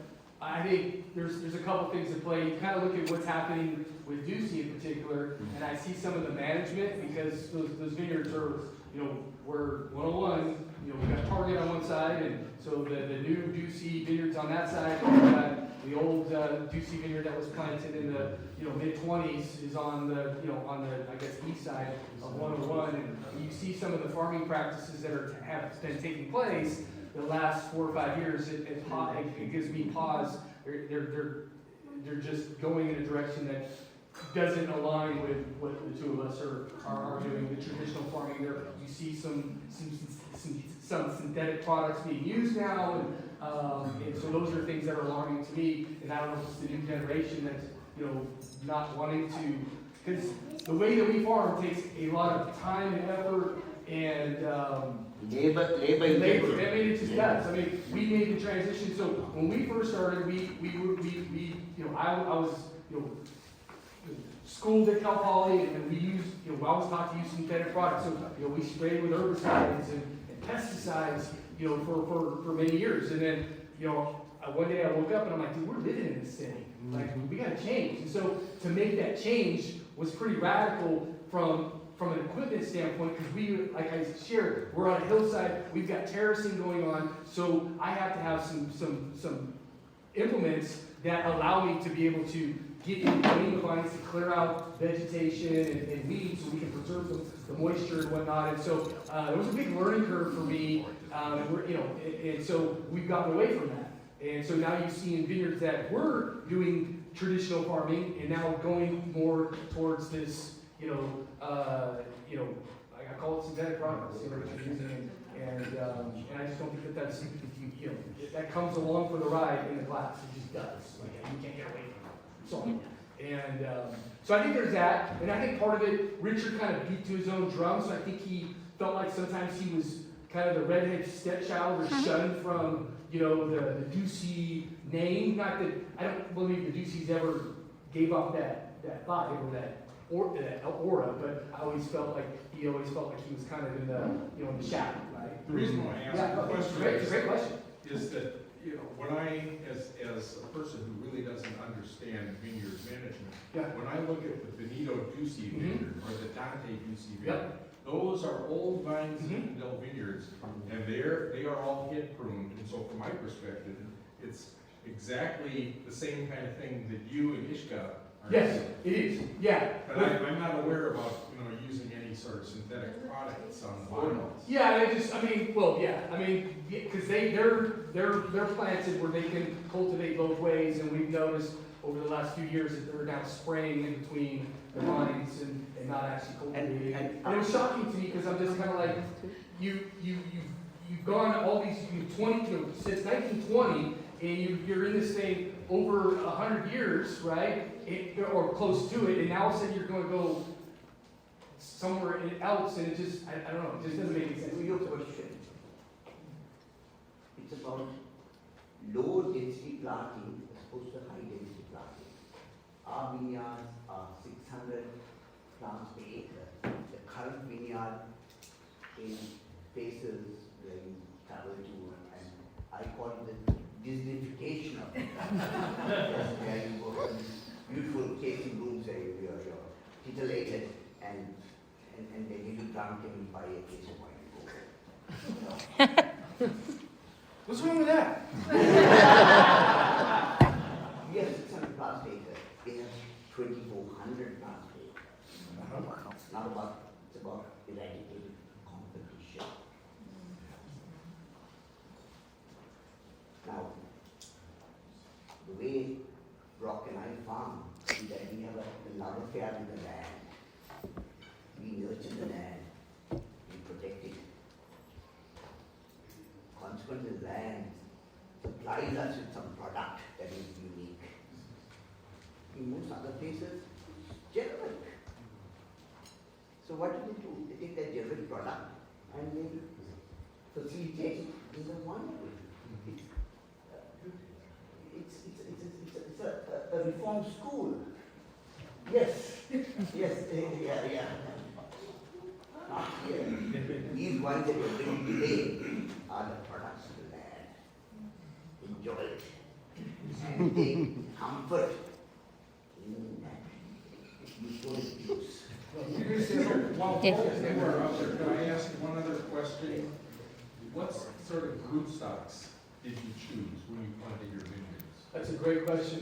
I think there's a couple things at play. You kind of look at what's happening with Ducey in particular, and I see some of the management because those vineyards are, we're 101. We got Target on one side, and so the new Ducey vineyards on that side. We've got the old Ducey vineyard that was planted in the mid-20s is on the I guess east side of 101, and you see some of the farming practices that have been taking place the last 4 or 5 years. It gives me pause. They're just going in a direction that doesn't align with what the two of us are doing. The traditional farming, there you see some synthetic products being used now, and so those are things that are alarming to me. And I don't know if it's the new generation that's not wanting to, because the way that we farm takes a lot of time and effort And, Labor I mean, it just does. I mean, we made the transition, so when we first started, we I was, schooled at Cal Poly, and we used, I was taught to use synthetic products, so, we sprayed with herbicides and pesticides, for many years, and then, one day I woke up and I'm like, dude, we're living in this city, like, we gotta change, and so, to make that change was pretty radical from an equipment standpoint, because we, like I shared, we're on a hillside, we've got terracing going on, so I have to have some implements that allow me to be able to get in between the vines to clear out vegetation and weeds so we can preserve the moisture and whatnot. And so it was a big learning curve for me, and so we've gotten away from that. And so now you see in vineyards that we're doing traditional farming and now going more towards this, I call it synthetic products, that you're using, and I just don't think that's that comes along for the ride in the glass. It just does. Like, you can't get away from it. So I think there's that, and I think part of it, Richard kind of beat to his own drum. So I think he felt like sometimes he was kind of the redhead stepchild or shunned from the Ducey name. Not that I don't believe the Duceys ever gave up that vibe or that aura, but I always felt like he was kind of in the in the shadow, right? The reason why I asked the question it's a great question. Is that when I, as a person who really doesn't understand vineyard management, when I look at the Benito Ducey vineyard or the Dante Ducey vineyard, those are old vine Zinfandel vineyards, and they are all head pruned. And so, from my perspective, it's exactly the same kind of thing that you and Ishka are. Yes, it is. Yeah. But I'm not aware about using any sort of synthetic products on vinyls. Yeah, because they're planted where they can cultivate both ways, and we've noticed over the last few years that they're now spraying in between the vines and not actually cultivating. And it was shocking to me because I'm just kind of like, you've gone all these 20 since 1920, and you're in this thing over 100 years, right? Or close to it, and now all of a sudden you're going to go somewhere else, and it just, I don't know, it just doesn't make any sense. Your question, it's about low density planting as opposed to high density planting. Our vineyards are 600 plants per acre. The current vineyard in places where you travel to, and I call it the Disneyfication of it. Where you go to beautiful tasting rooms where you're titillated and they give you drunk and buy a case of wine and go. What's wrong with that? We have 600 plants per acre. They have 2,400 plants per acre. It's about eradicated competition. Now, the way Brock and I farm is that we have a love affair with the land. We nurture the land, we protect it. Consequently, the land supplies us with some product that is unique. In most other places, generic. So what do? They take that generic product and they facilitate in the winery. It's a reform school. Yes, yes, yeah. Not here. These wines that you're bringing today are the products of the land. Enjoy it. And take comfort in that. You don't use. While we're out there, can I ask one other question? What sort of rootstocks did you choose when you planted your vineyards? That's a great question.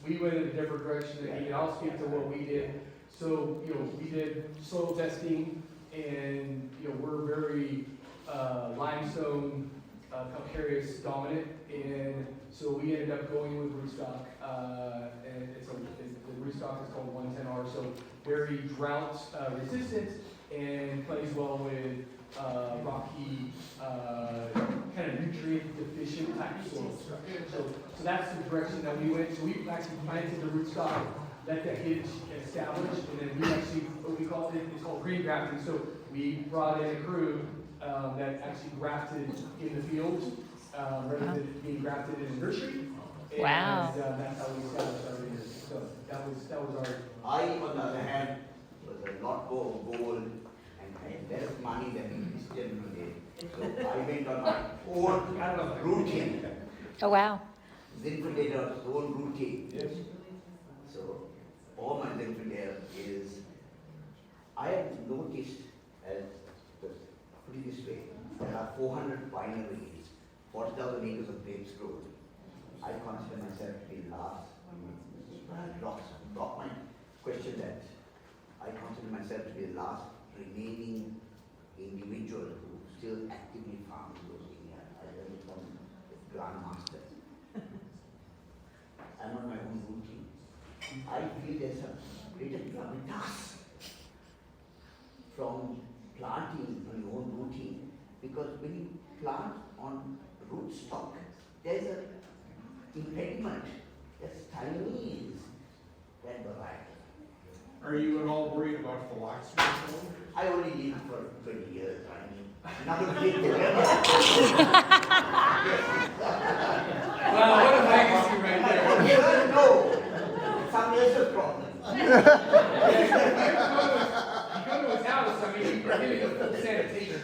We went in a different direction than he, and I'll speak to what we did. So, we did soil testing, and, we're very limestone calcareous dominant, and so we ended up going with rootstock, and the rootstock is called 110R, so very drought resistant and plays well with rocky, kind of nutrient deficient type soil structure. So that's the direction that we went. So we actually planted the rootstock, let that get established, and then we actually what we call it's called green grafting. So we brought in a crew that actually grafted in the fields rather than being grafted in a nursery. And, Wow. that's how we established our vineyard. So that was our. I, on the other hand, was a lot more gold and had less money than still today. So I went on my own routine. Oh, wow. Zinfandel's own routine. Yes. So all my Zinfandel is, I have noticed, as put it this way, there are 400 wineries, 40,000 acres of grapes grown. I consider myself to be last. Drop my question that I consider myself to be the last remaining individual who still actively farms those vineyards. I learned from the grandmaster. I'm on my own routine. I feel there's a greater gravitas from planting on your own routine, because when you plant on rootstock, there's an impediment. There's Chinese, that variety. Are you at all worried about philosophies? I only lived for 20 years. I mean, another big dilemma. Wow, what a legacy right there. No, some years of problem. You go to his house, I mean, you're giving them full sanitation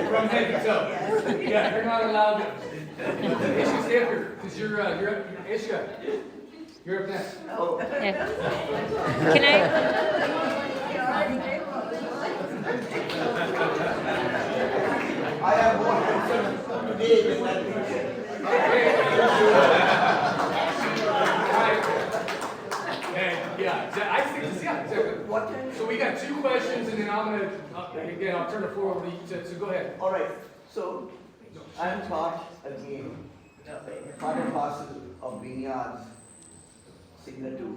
from head to toe. Yeah, you're not allowed to. Ishka, stay up here, because you're Ishka. You're up next. Oh. Yeah. Can I? I have more handsome today than that picture. Yeah, I think this, yeah, exactly. So we got 2 questions, and then I'm gonna, again, I'll turn the floor over to you, so go ahead. All right, so I'm part again, part and parcel of vineyards, similar to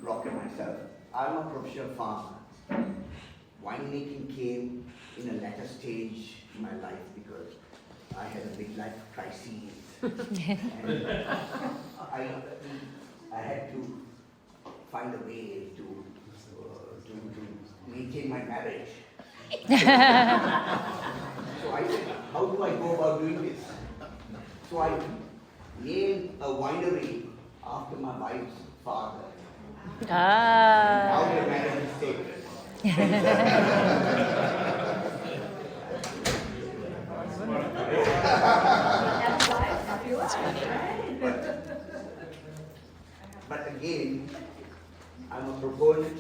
Rock and myself. I'm a professional farmer. Winemaking came in a later stage in my life because I had a big life crisis. And I had to find a way to maintain my marriage. So I said, how do I go about doing this? So I named a winery after my wife's father. Now the marriage is sacred. But again, I'm a proponent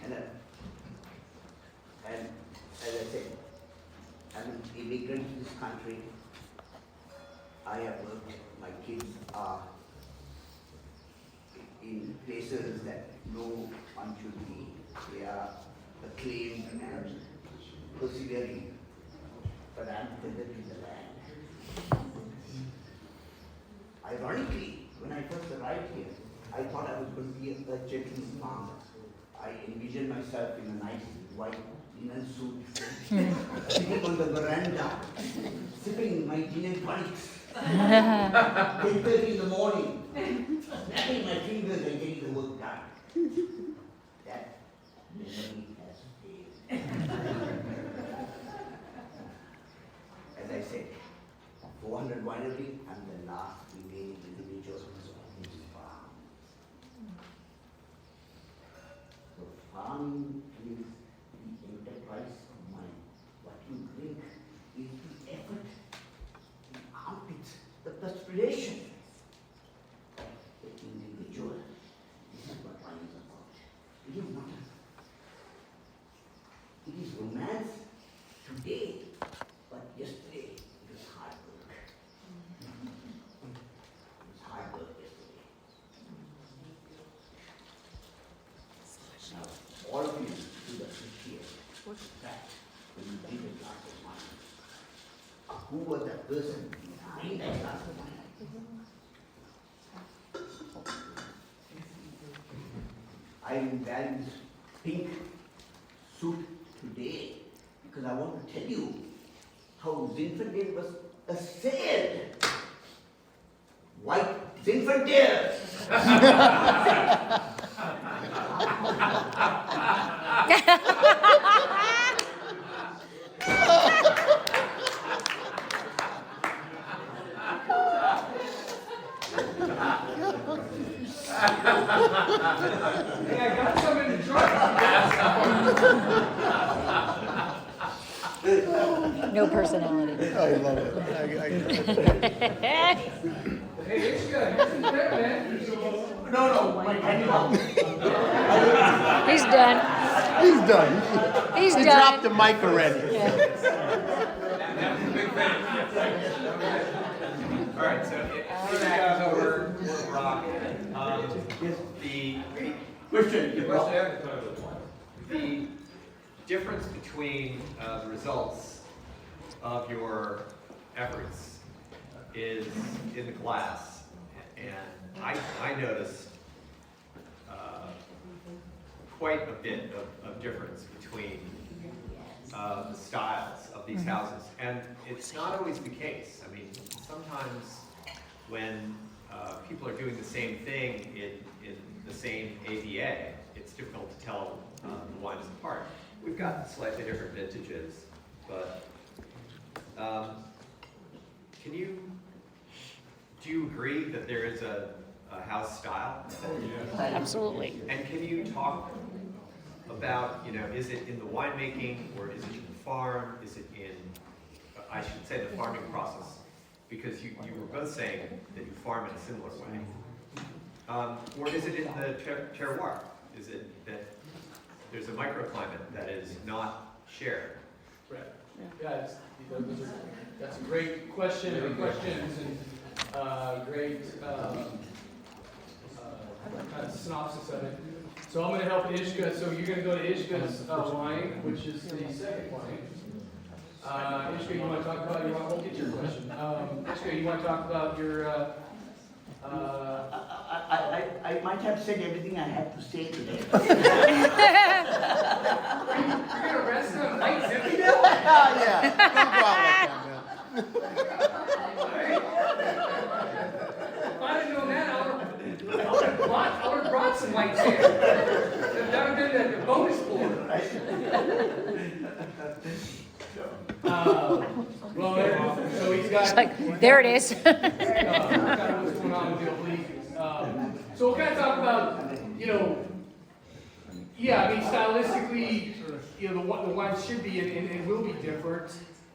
and as I said, I'm an immigrant to this country. I have worked, my kids are in places that no one should be. They are acclaimed and persevering, but I'm tethered to the land. Ironically, when I first arrived here, I thought I was going to be a gentleman farmer. I envisioned myself in a nice white linen suit, sitting on the veranda, sipping my gin and tonics, 10:30 in the morning, snapping my fingers and getting the work done. That memory has failed. As I said, 400 winery, I'm the last remaining individual on this farm. So farming is the enterprise of mind. What you drink is the effort, the armpits, the perspiration. The individual, this is what wine is about. It is not it is romance today, but yesterday it was hard work. It was hard work yesterday. Now, all of you should appreciate that when you drink a glass of wine, who was that person behind that glass of wine? I wear this pink suit today because I want to tell you how Zinfandel was assailed. White Zinfandel! Hey, I got some in the truck. No personality. I love it. Hey, it's good. Here's the bread, man. No, my He's done. He's done. He's He done. dropped the mic already. All right, so if we're rocking. The difference between the results of your efforts is in the glass, and I noticed quite a bit of difference between the styles of these houses, and it's not always the case. I mean, sometimes when people are doing the same thing in the same AVA, it's difficult to tell the wines apart. We've got slightly different vintages, but do you agree that there is a house style? Absolutely. And can you talk about, is it in the winemaking, or is it in the farm? Is it in, I should say, the farming process? Because you were both saying that you farm in a similar way. Or is it in the terroir? Is it that there's a microclimate that is not shared? Right. Yeah, that's a great question, and questions, and great kind of synopsis of it. So I'm going to help Ishka. So you're going to go to Ishka's wine, which is the second wine. Ishka, you want to talk about we'll get your question. Ishka, you want to talk about your I might have said everything I had to say today. You're gonna rest on light Zinfandel? Yeah. Don't go out like that, man. If I'd have known that, I would have brought some lights here. That would have been the bonus floor. So he's got. It's like, there it is. What's going on with the oblique. So we'll kind of talk about, yeah, I mean, stylistically, the wine should be and will be different.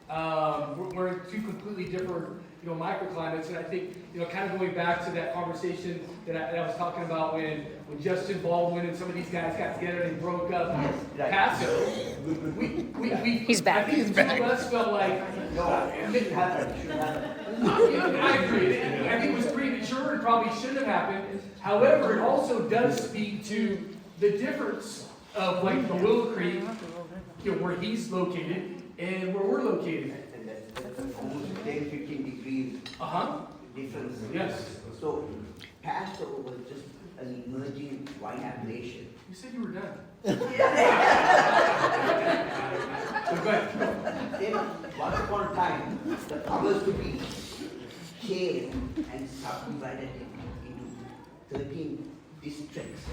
We're in two completely different, microclimates, and I think, kind of going back to that conversation that I was talking about when Justin Baldwin and some of these guys got together and broke up Paso. He's back. I think the two of us felt like, it should happen. I agree. I think it was premature and probably shouldn't have happened. However, it also does speak to the difference of like the Willow Creek, where he's located and where we're located. And that's almost 10-15 degrees difference. Yes. So Paso was just an emerging wine appellation. You said you were done. Then once upon a time, the powers to be changed and subdivided into 13 districts.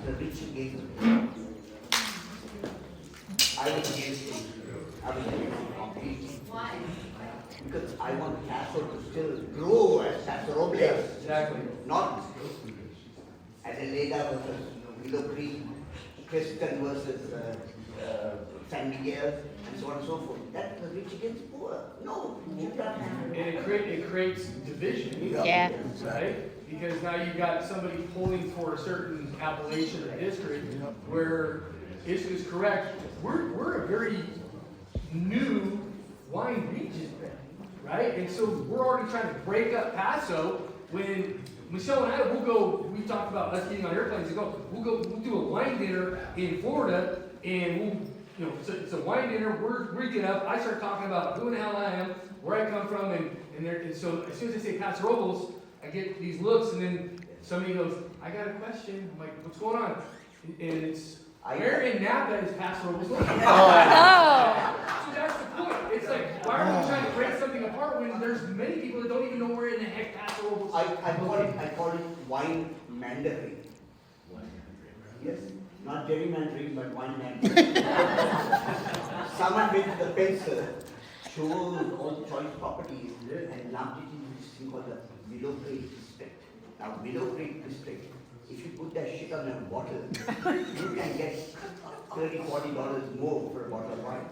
The rich against I was against it. I was against it completely. Why? Because I want Paso to still grow as Paso Robles. Exactly. Not Adelaida versus Willow Creek, Kristen versus San Miguel, and so on and so forth. That's the rich against poor. No, you can't have And it creates division. Yeah. Right? Because now you've got somebody pulling for a certain appellation or district where Ishka is correct. We're a very new wine region, right? And so we're already trying to break up Paso when Michelle and I we talked about us getting on airplanes and we'll do a wine dinner in Florida and it's a wine dinner, we get up, I start talking about who the hell I am, where I come from, and so as soon as I say Paso Robles, I get these looks, and then somebody goes, I got a question. I'm like, what's going on? And it's, where in Napa is Paso Robles located? So that's the point. It's like, why are we trying to break something apart when there's many people that don't even know where in the heck Paso Robles is? I call it wine mandarin. Yes. Not gerrymandering, but wine landing. Someone with the pencil chose all the choice properties and lumped it into this thing called the Willow Creek district. Now, Willow Creek district, if you put that shit on a bottle, you can get $30, $40 more for a bottle of wine.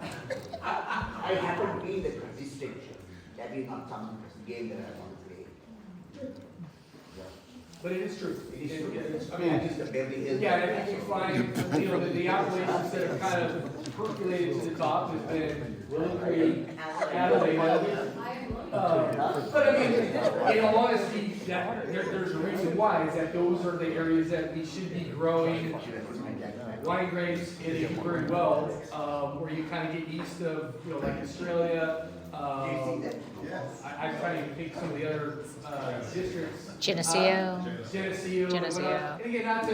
I happen to be in the district. That is not some game that I want to play. But it is true. It is true. I mean, Just a Beverly Hills. yeah, and I think you find, you know, the appalachians that have kind of percolated to the top has been Willow Creek, Adelaide. But I mean, in all honesty, there's a reason why, is that those are the areas that we should be growing wine grapes and they do very well, where you kind of get east of, you know, like Australia. I'm trying to think some of the other districts. Geneseo. Geneseo. And again, not to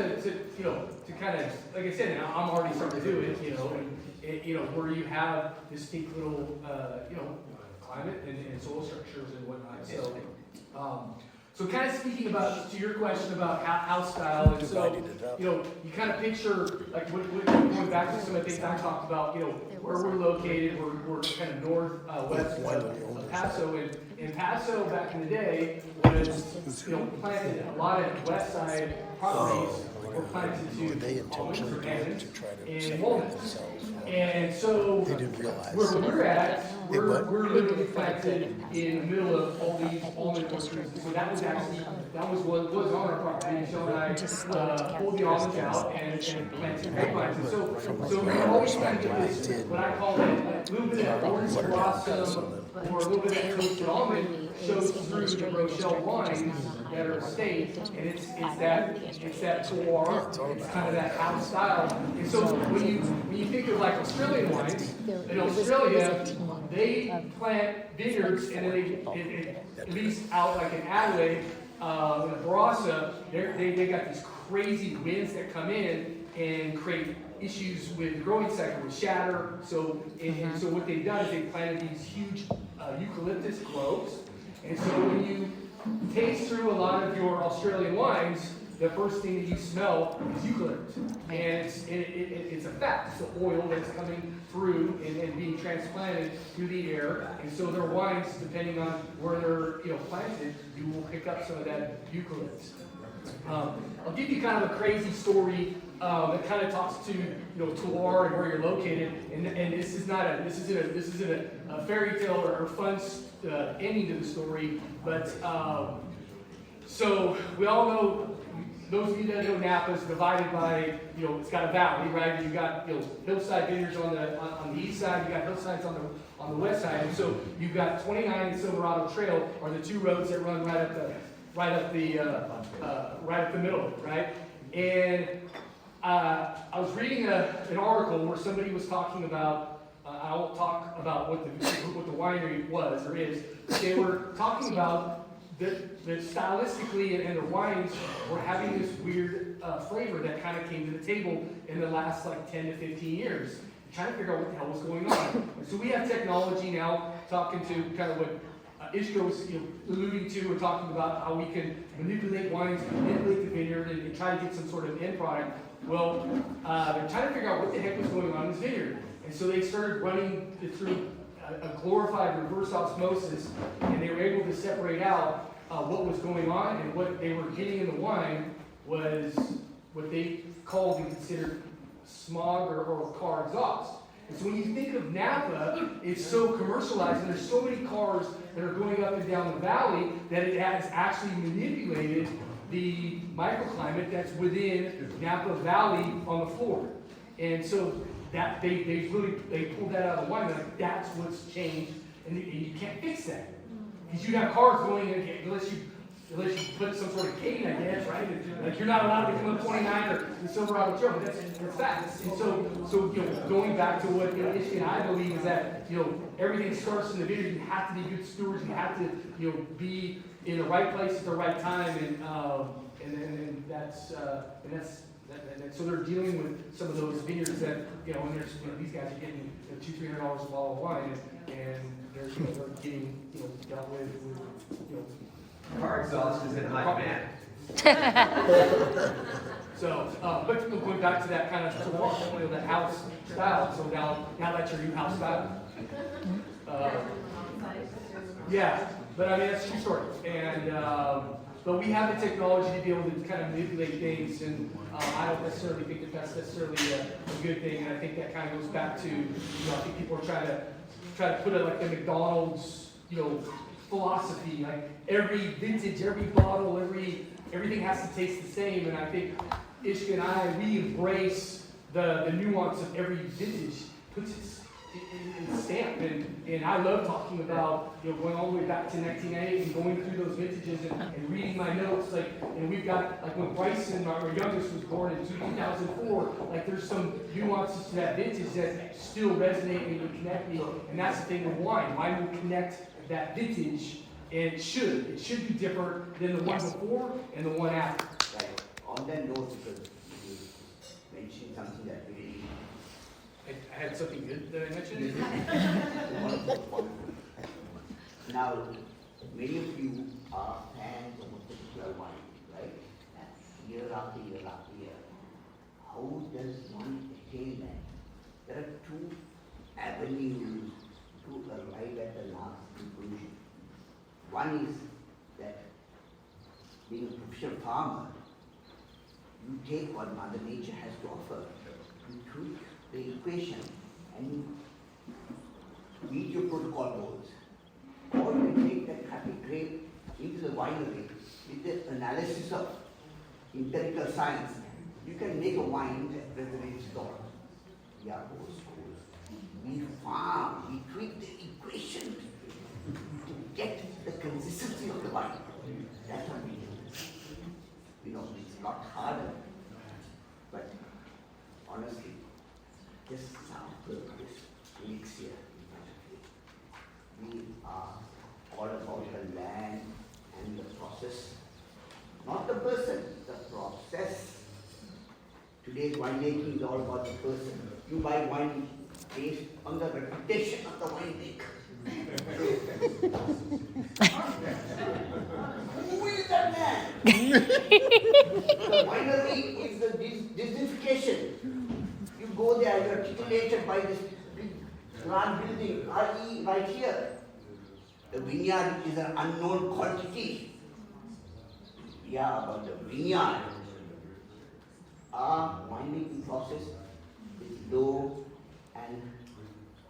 you know, to kind of, like I said, and I'm already starting to do it, you know, and you know, where you have distinct little, you know, climate and soil structures and whatnot. So kind of speaking about, to your question about house style, and so, you know, you kind of picture, like, going back to some of the things I talked about, you know, where we're located, we're kind of northwest of Paso, and Paso back in the day was, you know, planted, a lot of west side properties were planted to almonds or almonds and walnuts. And so, where we're at, we're literally planted in the middle of all these almond orchards. So that was actually, that was what was on our property. So I pulled the almonds out and planted grapevines. And so we always kind of get this, what I call a little bit of orange blossom or a little bit of toasted almond shows through the Brochelle wines that are estate, and it's that terroir, it's kind of that house style. And so when you think of like Australian wines, in Australia, they plant vineyards, and then they at least out like in Adelaide, in Barossa, they got these crazy winds that come in and create issues with the growing cycle, with shatter. So so what they've done is they planted these huge eucalyptus groves, and so when you taste through a lot of your Australian wines, the first thing that you smell is eucalyptus. And it's a fat, it's the oil that's coming through and being transplanted through the air. And so their wines, depending on where they're planted, you will pick up some of that eucalyptus. I'll give you kind of a crazy story that kind of talks to terroir and where you're located. And this isn't a fairy tale or fun ending to the story, but so we all know, those of you that know Napa is divided by, it's got a valley, right? You've got hillside vineyards on the east side, you've got hillsides on the west side, and so you've got 29 and Silverado Trail are the two roads that run right up the middle, right? And I was reading an article where somebody was talking about, I won't talk about what the winery was or is, but they were talking about that stylistically and their wines were having this weird flavor that kind of came to the table in the last like 10 to 15 years, trying to figure out what the hell was going on. And so we have technology now, talking to kind of what Ishka was alluding to, or talking about how we can manipulate wines, manipulate the vineyard, and try to get some sort of end product. Well, they're trying to figure out what the heck was going on in this vineyard. And so they started running it through a glorified reverse osmosis, and they were able to separate out what was going on, and what they were getting in the wine was what they called and considered smog or car exhaust. And so when you think of Napa, it's so commercialized, and there's so many cars that are going up and down the valley that it has actually manipulated the microclimate that's within Napa Valley on the floor. And so that they pulled that out of the wine. They're like, that's what's changed, and you can't fix that. Because you have cars going in, unless you put some sort of cane, I guess, right? Like you're not allowed to come up 29 or the Silverado Trail, but that's facts. And so going back to what Ishki and I believe is that everything starts in the vineyard. You have to be good stewards. You have to be in the right place at the right time, and that's so they're dealing with some of those vineyards that and there's these guys are getting $200-300 a bottle of wine, and they're getting dealt with car exhaust is in high demand. So, but going back to that kind of, that house style, so now that's your new house style. Yeah, but I mean, that's a true story. And, but we have the technology to be able to kind of manipulate things, and I don't necessarily think that that's necessarily a good thing. And I think that kind of goes back to, I think people are trying to put it like the McDonald's, philosophy, like every vintage, every bottle, everything has to taste the same. And I think Ishka and we embrace the nuance of every vintage, puts its stamp. And I love talking about, going all the way back to 1998 and going through those vintages and reading my notes. And we've got, when Bryson, our youngest, was born in 2004, there's some nuances to that vintage that still resonate me and connect me. And that's the thing with wine. Wine will connect that vintage, and it should be different than the one before and the one after. Right. On that note, because you mentioned something that really... I had something good that I mentioned? Wonderful. Now, many of you are fans of a particular wine, right? Year after year after year. How does one attain that? There are two avenues to arrive at the last conclusion. One is that being a professional farmer, you take what Mother Nature has to offer, you tweak the equation, and you meet your protocol goals. Or you take that happy grape into the winery with the analysis of empirical science. You can make a wine that resonates with all. We are old school. We farm, we tweak the equation to get the consistency of the wine. That's what we do. It's not harder. But honestly, just sample this elixir. We are all about the land and the process. Not the person, the process. Today's winemaking is all about the person. You buy wine based on the reputation of the winemaker. Who is that man? The winery is the Zinfication. You go there, you're titillated by this big grand building, RE right here. The vineyard is an unknown quantity. Yeah, about the vineyard. Our winemaking process is low and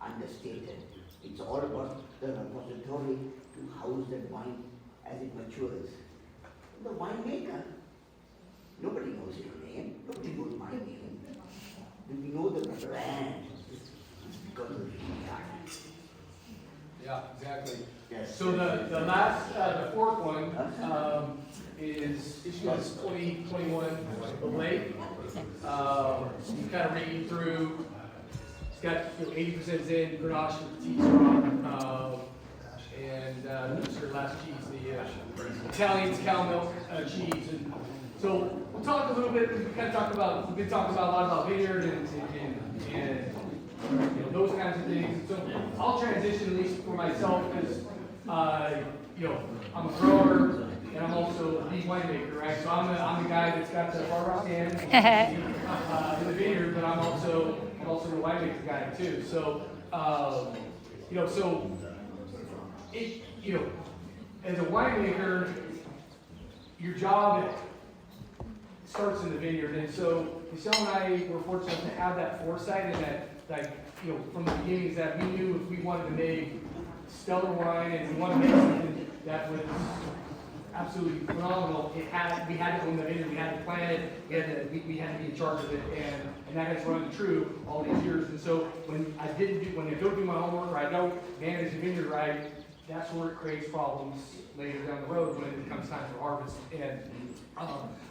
understated. It's all about the repository to house that wine as it matures. The winemaker, nobody knows your name, nobody knows my name. We know the brand. It's because of the vineyard. Yeah, exactly. Yes. So the last, the fourth one is issues 2021 the lake. You kind of read through. It's got 80% Zin, Grenache with tea straw, and what's your last cheese? The Italian cow milk cheese. And so we'll talk a little bit. We've been talking about a lot about vineyard and those kinds of things. So I'll transition, at least for myself, because I'm a grower and I'm also a lead winemaker, right? So I'm the guy that's got the farmer's stand in the vineyard, but I'm also the winemaker guy too. So as a winemaker, your job starts in the vineyard, and so Michelle and I were fortunate to have that foresight and that from the beginning is that we knew if we wanted to make stellar wine and we wanted to make something that was absolutely phenomenal, we had to own the vineyard, we had to plant it, we had to be in charge of it, and that has run true all these years. And so when I don't do my homework or I don't manage the vineyard right, that's where it creates problems later down the road when it comes time for harvest. And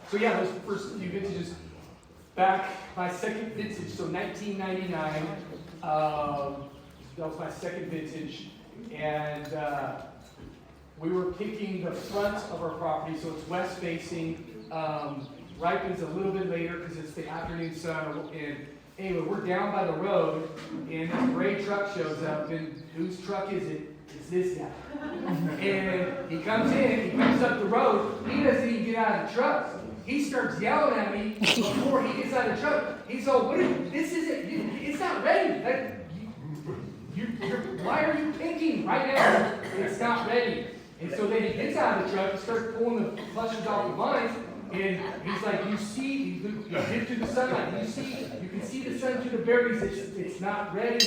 so yeah, those first few vintages, back my second vintage, so 1999, that was my second vintage, and we were picking the front of our property, so it's west facing, ripens a little bit later because it's the afternoon sun, and anyway, we're down by the road, and this gray truck shows up, and whose truck is it? it's this guy. And he comes in, he comes up the road, he doesn't even get out of the truck. He starts yelling at me before he gets out of the truck. He's all, this isn't, it's not ready. Like, why are you thinking right now? It's not ready. And so then he gets out of the truck and starts pulling the clutches off the vines. And he's like, you get to the sunlight, you can see the sun through the berries, it's not ready,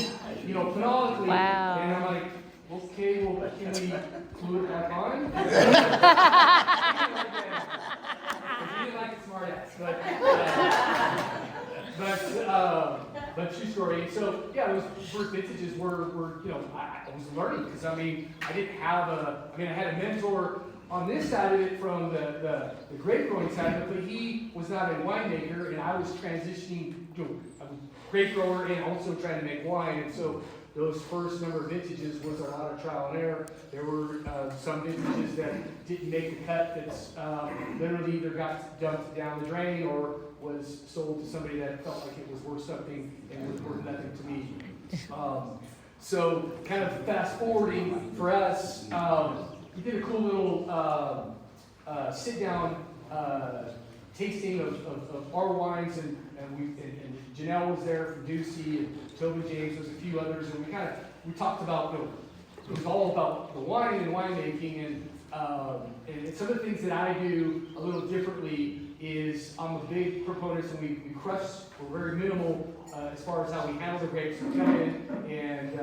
phonetically. Wow. And I'm like, okay, well, can we glue it back on? He didn't like a smart ass, but true story. So yeah, those first vintages were I was learning because I didn't have I had a mentor on this side of it from the grape growing side of it, but he was not a winemaker, and I was transitioning to a grape grower and also trying to make wine. And so those first number of vintages was a lot of trial and error. There were some vintages that didn't make the cut, that's literally either got dumped down the drain or was sold to somebody that felt like it was worth something and was worth nothing to me. So kind of fast forwarding for us, we did a cool little sit-down tasting of our wines, and Janelle was there from Ducey, and Toby James, there's a few others, and we talked about, it was all about the wine and winemaking, and some of the things that I do a little differently is I'm a big proponent, and we crush, we're very minimal as far as how we handle the grapes. We come in and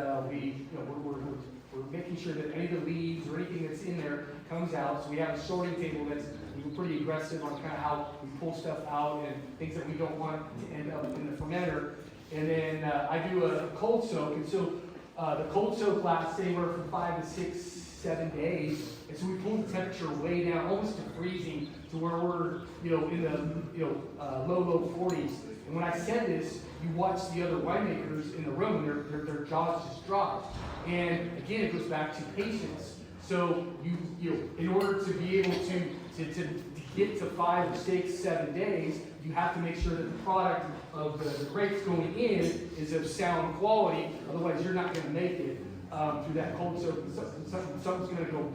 we're making sure that any of the leaves or anything that's in there comes out. So we have a sorting table that's pretty aggressive on kind of how we pull stuff out and things that we don't want to end up in the fermenter. And then I do a cold soak, and so the cold soak lasts anywhere from 5 to 6, 7 days. And so we pull the temperature way down, almost to freezing, to where we're in the low 40s. And when I said this, you watch the other winemakers in the room, and their jaws just drop. And again, it goes back to patience. So you in order to be able to get to 5 or 6, 7 days, you have to make sure that the product of the grapes going in is of sound quality. Otherwise, you're not going to make it through that cold soak. Something's going to go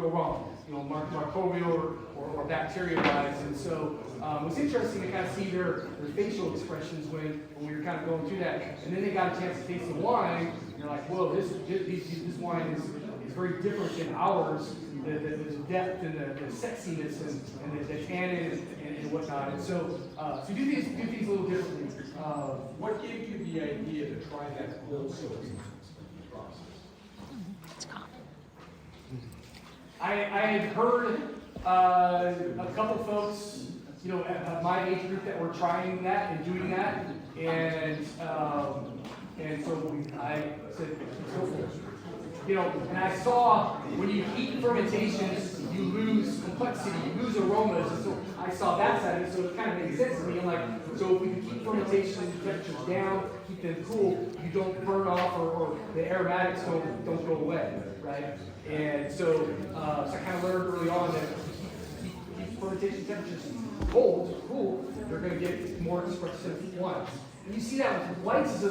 wrong. Microbial or bacteria-wise. And so it was interesting to kind of see their facial expressions when we were kind of going through that. And then they got a chance to taste the wine. And you're like, whoa, this wine is very different than ours. The depth and the sexiness and the tannin and whatnot. And so to do things a little differently. What gave you the idea to try that cold soak process? It's common. I had heard a couple folks, at my age group that were trying that and doing that, and so I said, go for it. And I saw when you heat fermentations, you lose complexity, you lose aromas, and so I saw that side of it, so it kind of made sense to me. I'm like, so if we can keep fermentation temperatures down, keep them cool, you don't burn off or the aromatics don't go away, right? And so I kind of learned early on that keep fermentation temperatures cool, they're going to get more expressive wines. And you see that with whites,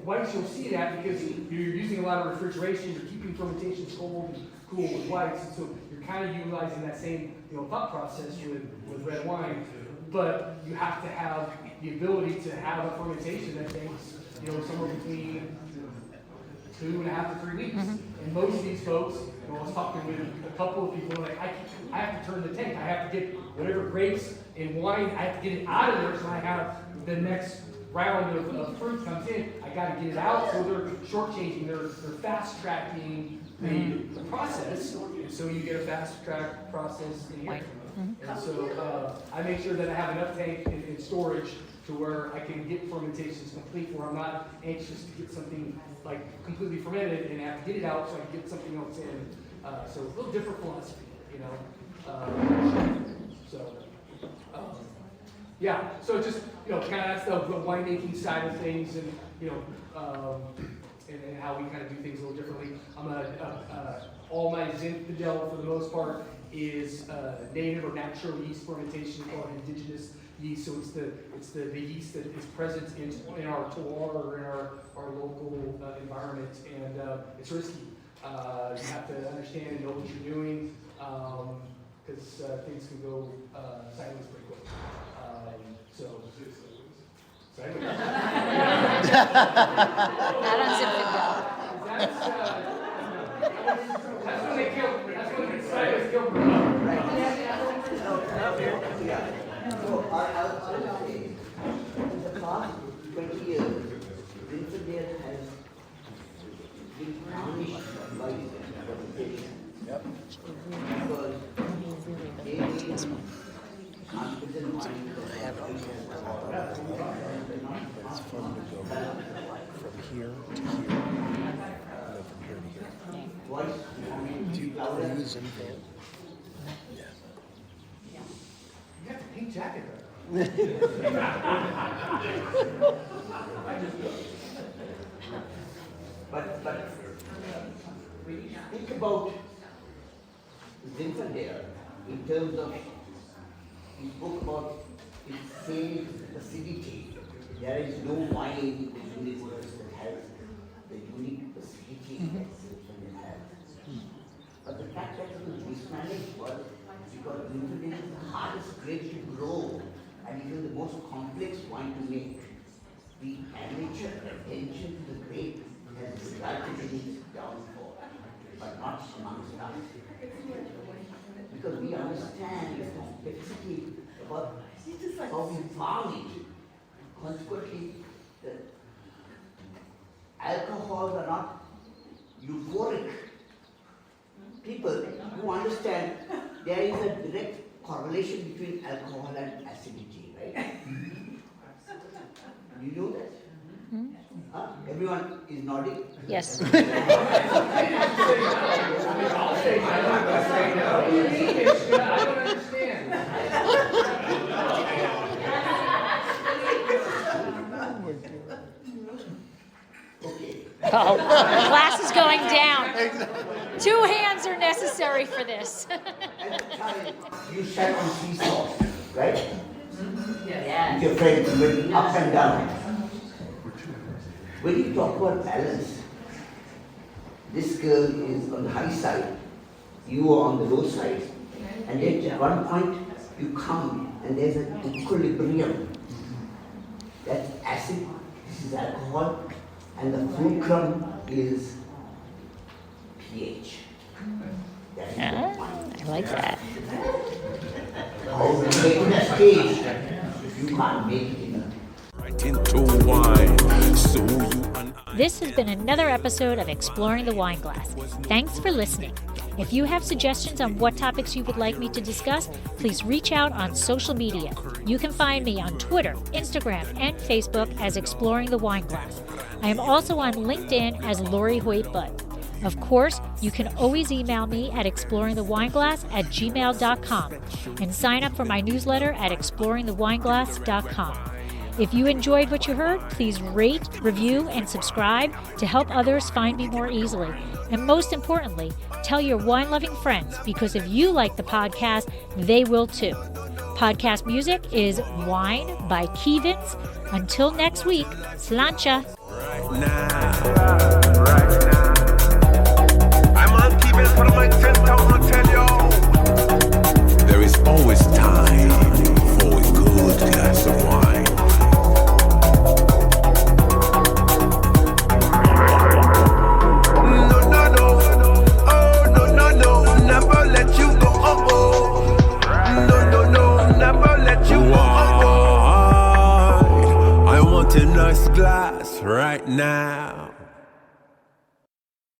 whites you'll see that because you're using a lot of refrigeration, you're keeping fermentations cold and cool with whites, and so you're kind of utilizing that same thought process with red wine. But you have to have the ability to have a fermentation that takes somewhere between 2.5 to 3 weeks. Mm-hmm. And most of these folks, I was talking with a couple of people, like I have to turn the tank. I have to get whatever grapes and wine, I have to get it out of there so I have the next round of fruit comes in. I got to get it out, so they're shortchanging, they're fast tracking the process, and so you get a fast track process in here. And so I make sure that I have enough tank in storage to where I can get fermentations complete, where I'm not anxious to get something like completely fermented and have to get it out so I can get something else in. So it's a little different philosophy, yeah, so just, kind of that's the winemaking side of things, and, and how we kind of do things a little differently. All my Zinfandel, for the most part, is native or natural yeast fermentation or indigenous yeast. So it's the yeast that is present in our terroir or in our local environment, and it's risky. You have to understand and know what you're doing, because things can go sideways pretty quick. Sideways. Not on Zinfandel. That's when they kill. That's when it's sideways kill. So I'll say, in the past 20 years, Zinfandel has been tarnished by his reputation. Yep. Because they need confident mind. It's fun to go from here to here, and then from here to here. Do you use Zinfandel? Yeah. You have a pink jacket though. But when you think about Zinfandel in terms of, he spoke about its same acidity. There is no wine in the universe that has the unique acidity that Zinfandel has. But the fact that it was mismanaged was because Zinfandel is the hardest grape to grow and even the most complex wine to make. The amateur attention to the grape has resulted in its downfall, but not amongst us. Because we understand the complexity about how we farm it. Consequently, the alcohols are not euphoric. People who understand there is a direct correlation between alcohol and acidity, right? You know that? Huh? Everyone is nodding? Yes. Oh, the glass is going down. 2 hands are necessary for this. At the time, you sat on seesaw, right? Yes. With your friends, went up and down. When you talk about balance, this girl is on the high side, you are on the low side, and then at one point you come and there's an equilibrium. That's acid, this is alcohol, and the fulcrum is pH. That is the point. I like that. How to make it a stage, you can't make it in a into wine. So This has been another episode of Exploring the Wine Glass. Thanks for listening. If you have suggestions on what topics you would like me to discuss, please reach out on social media. You can find me on Twitter, Instagram, and Facebook as Exploring the Wine Glass. I am also on LinkedIn as Lori Hoyt Budd. Of course, you can always email me at exploringthewineglass@gmail.com and sign up for my newsletter at exploringthewineglass.com. If you enjoyed what you heard, please rate, review, and subscribe to help others find me more easily. And most importantly, tell your wine-loving friends, because if you like the podcast, they will too. Podcast music is Wine by Kevins. Until next week, slancha. right now. I'm on keeping for the mic 10 town, tell you. There is always time for a good glass of wine. Never let you go, no, never let you go. I want a nice glass right now.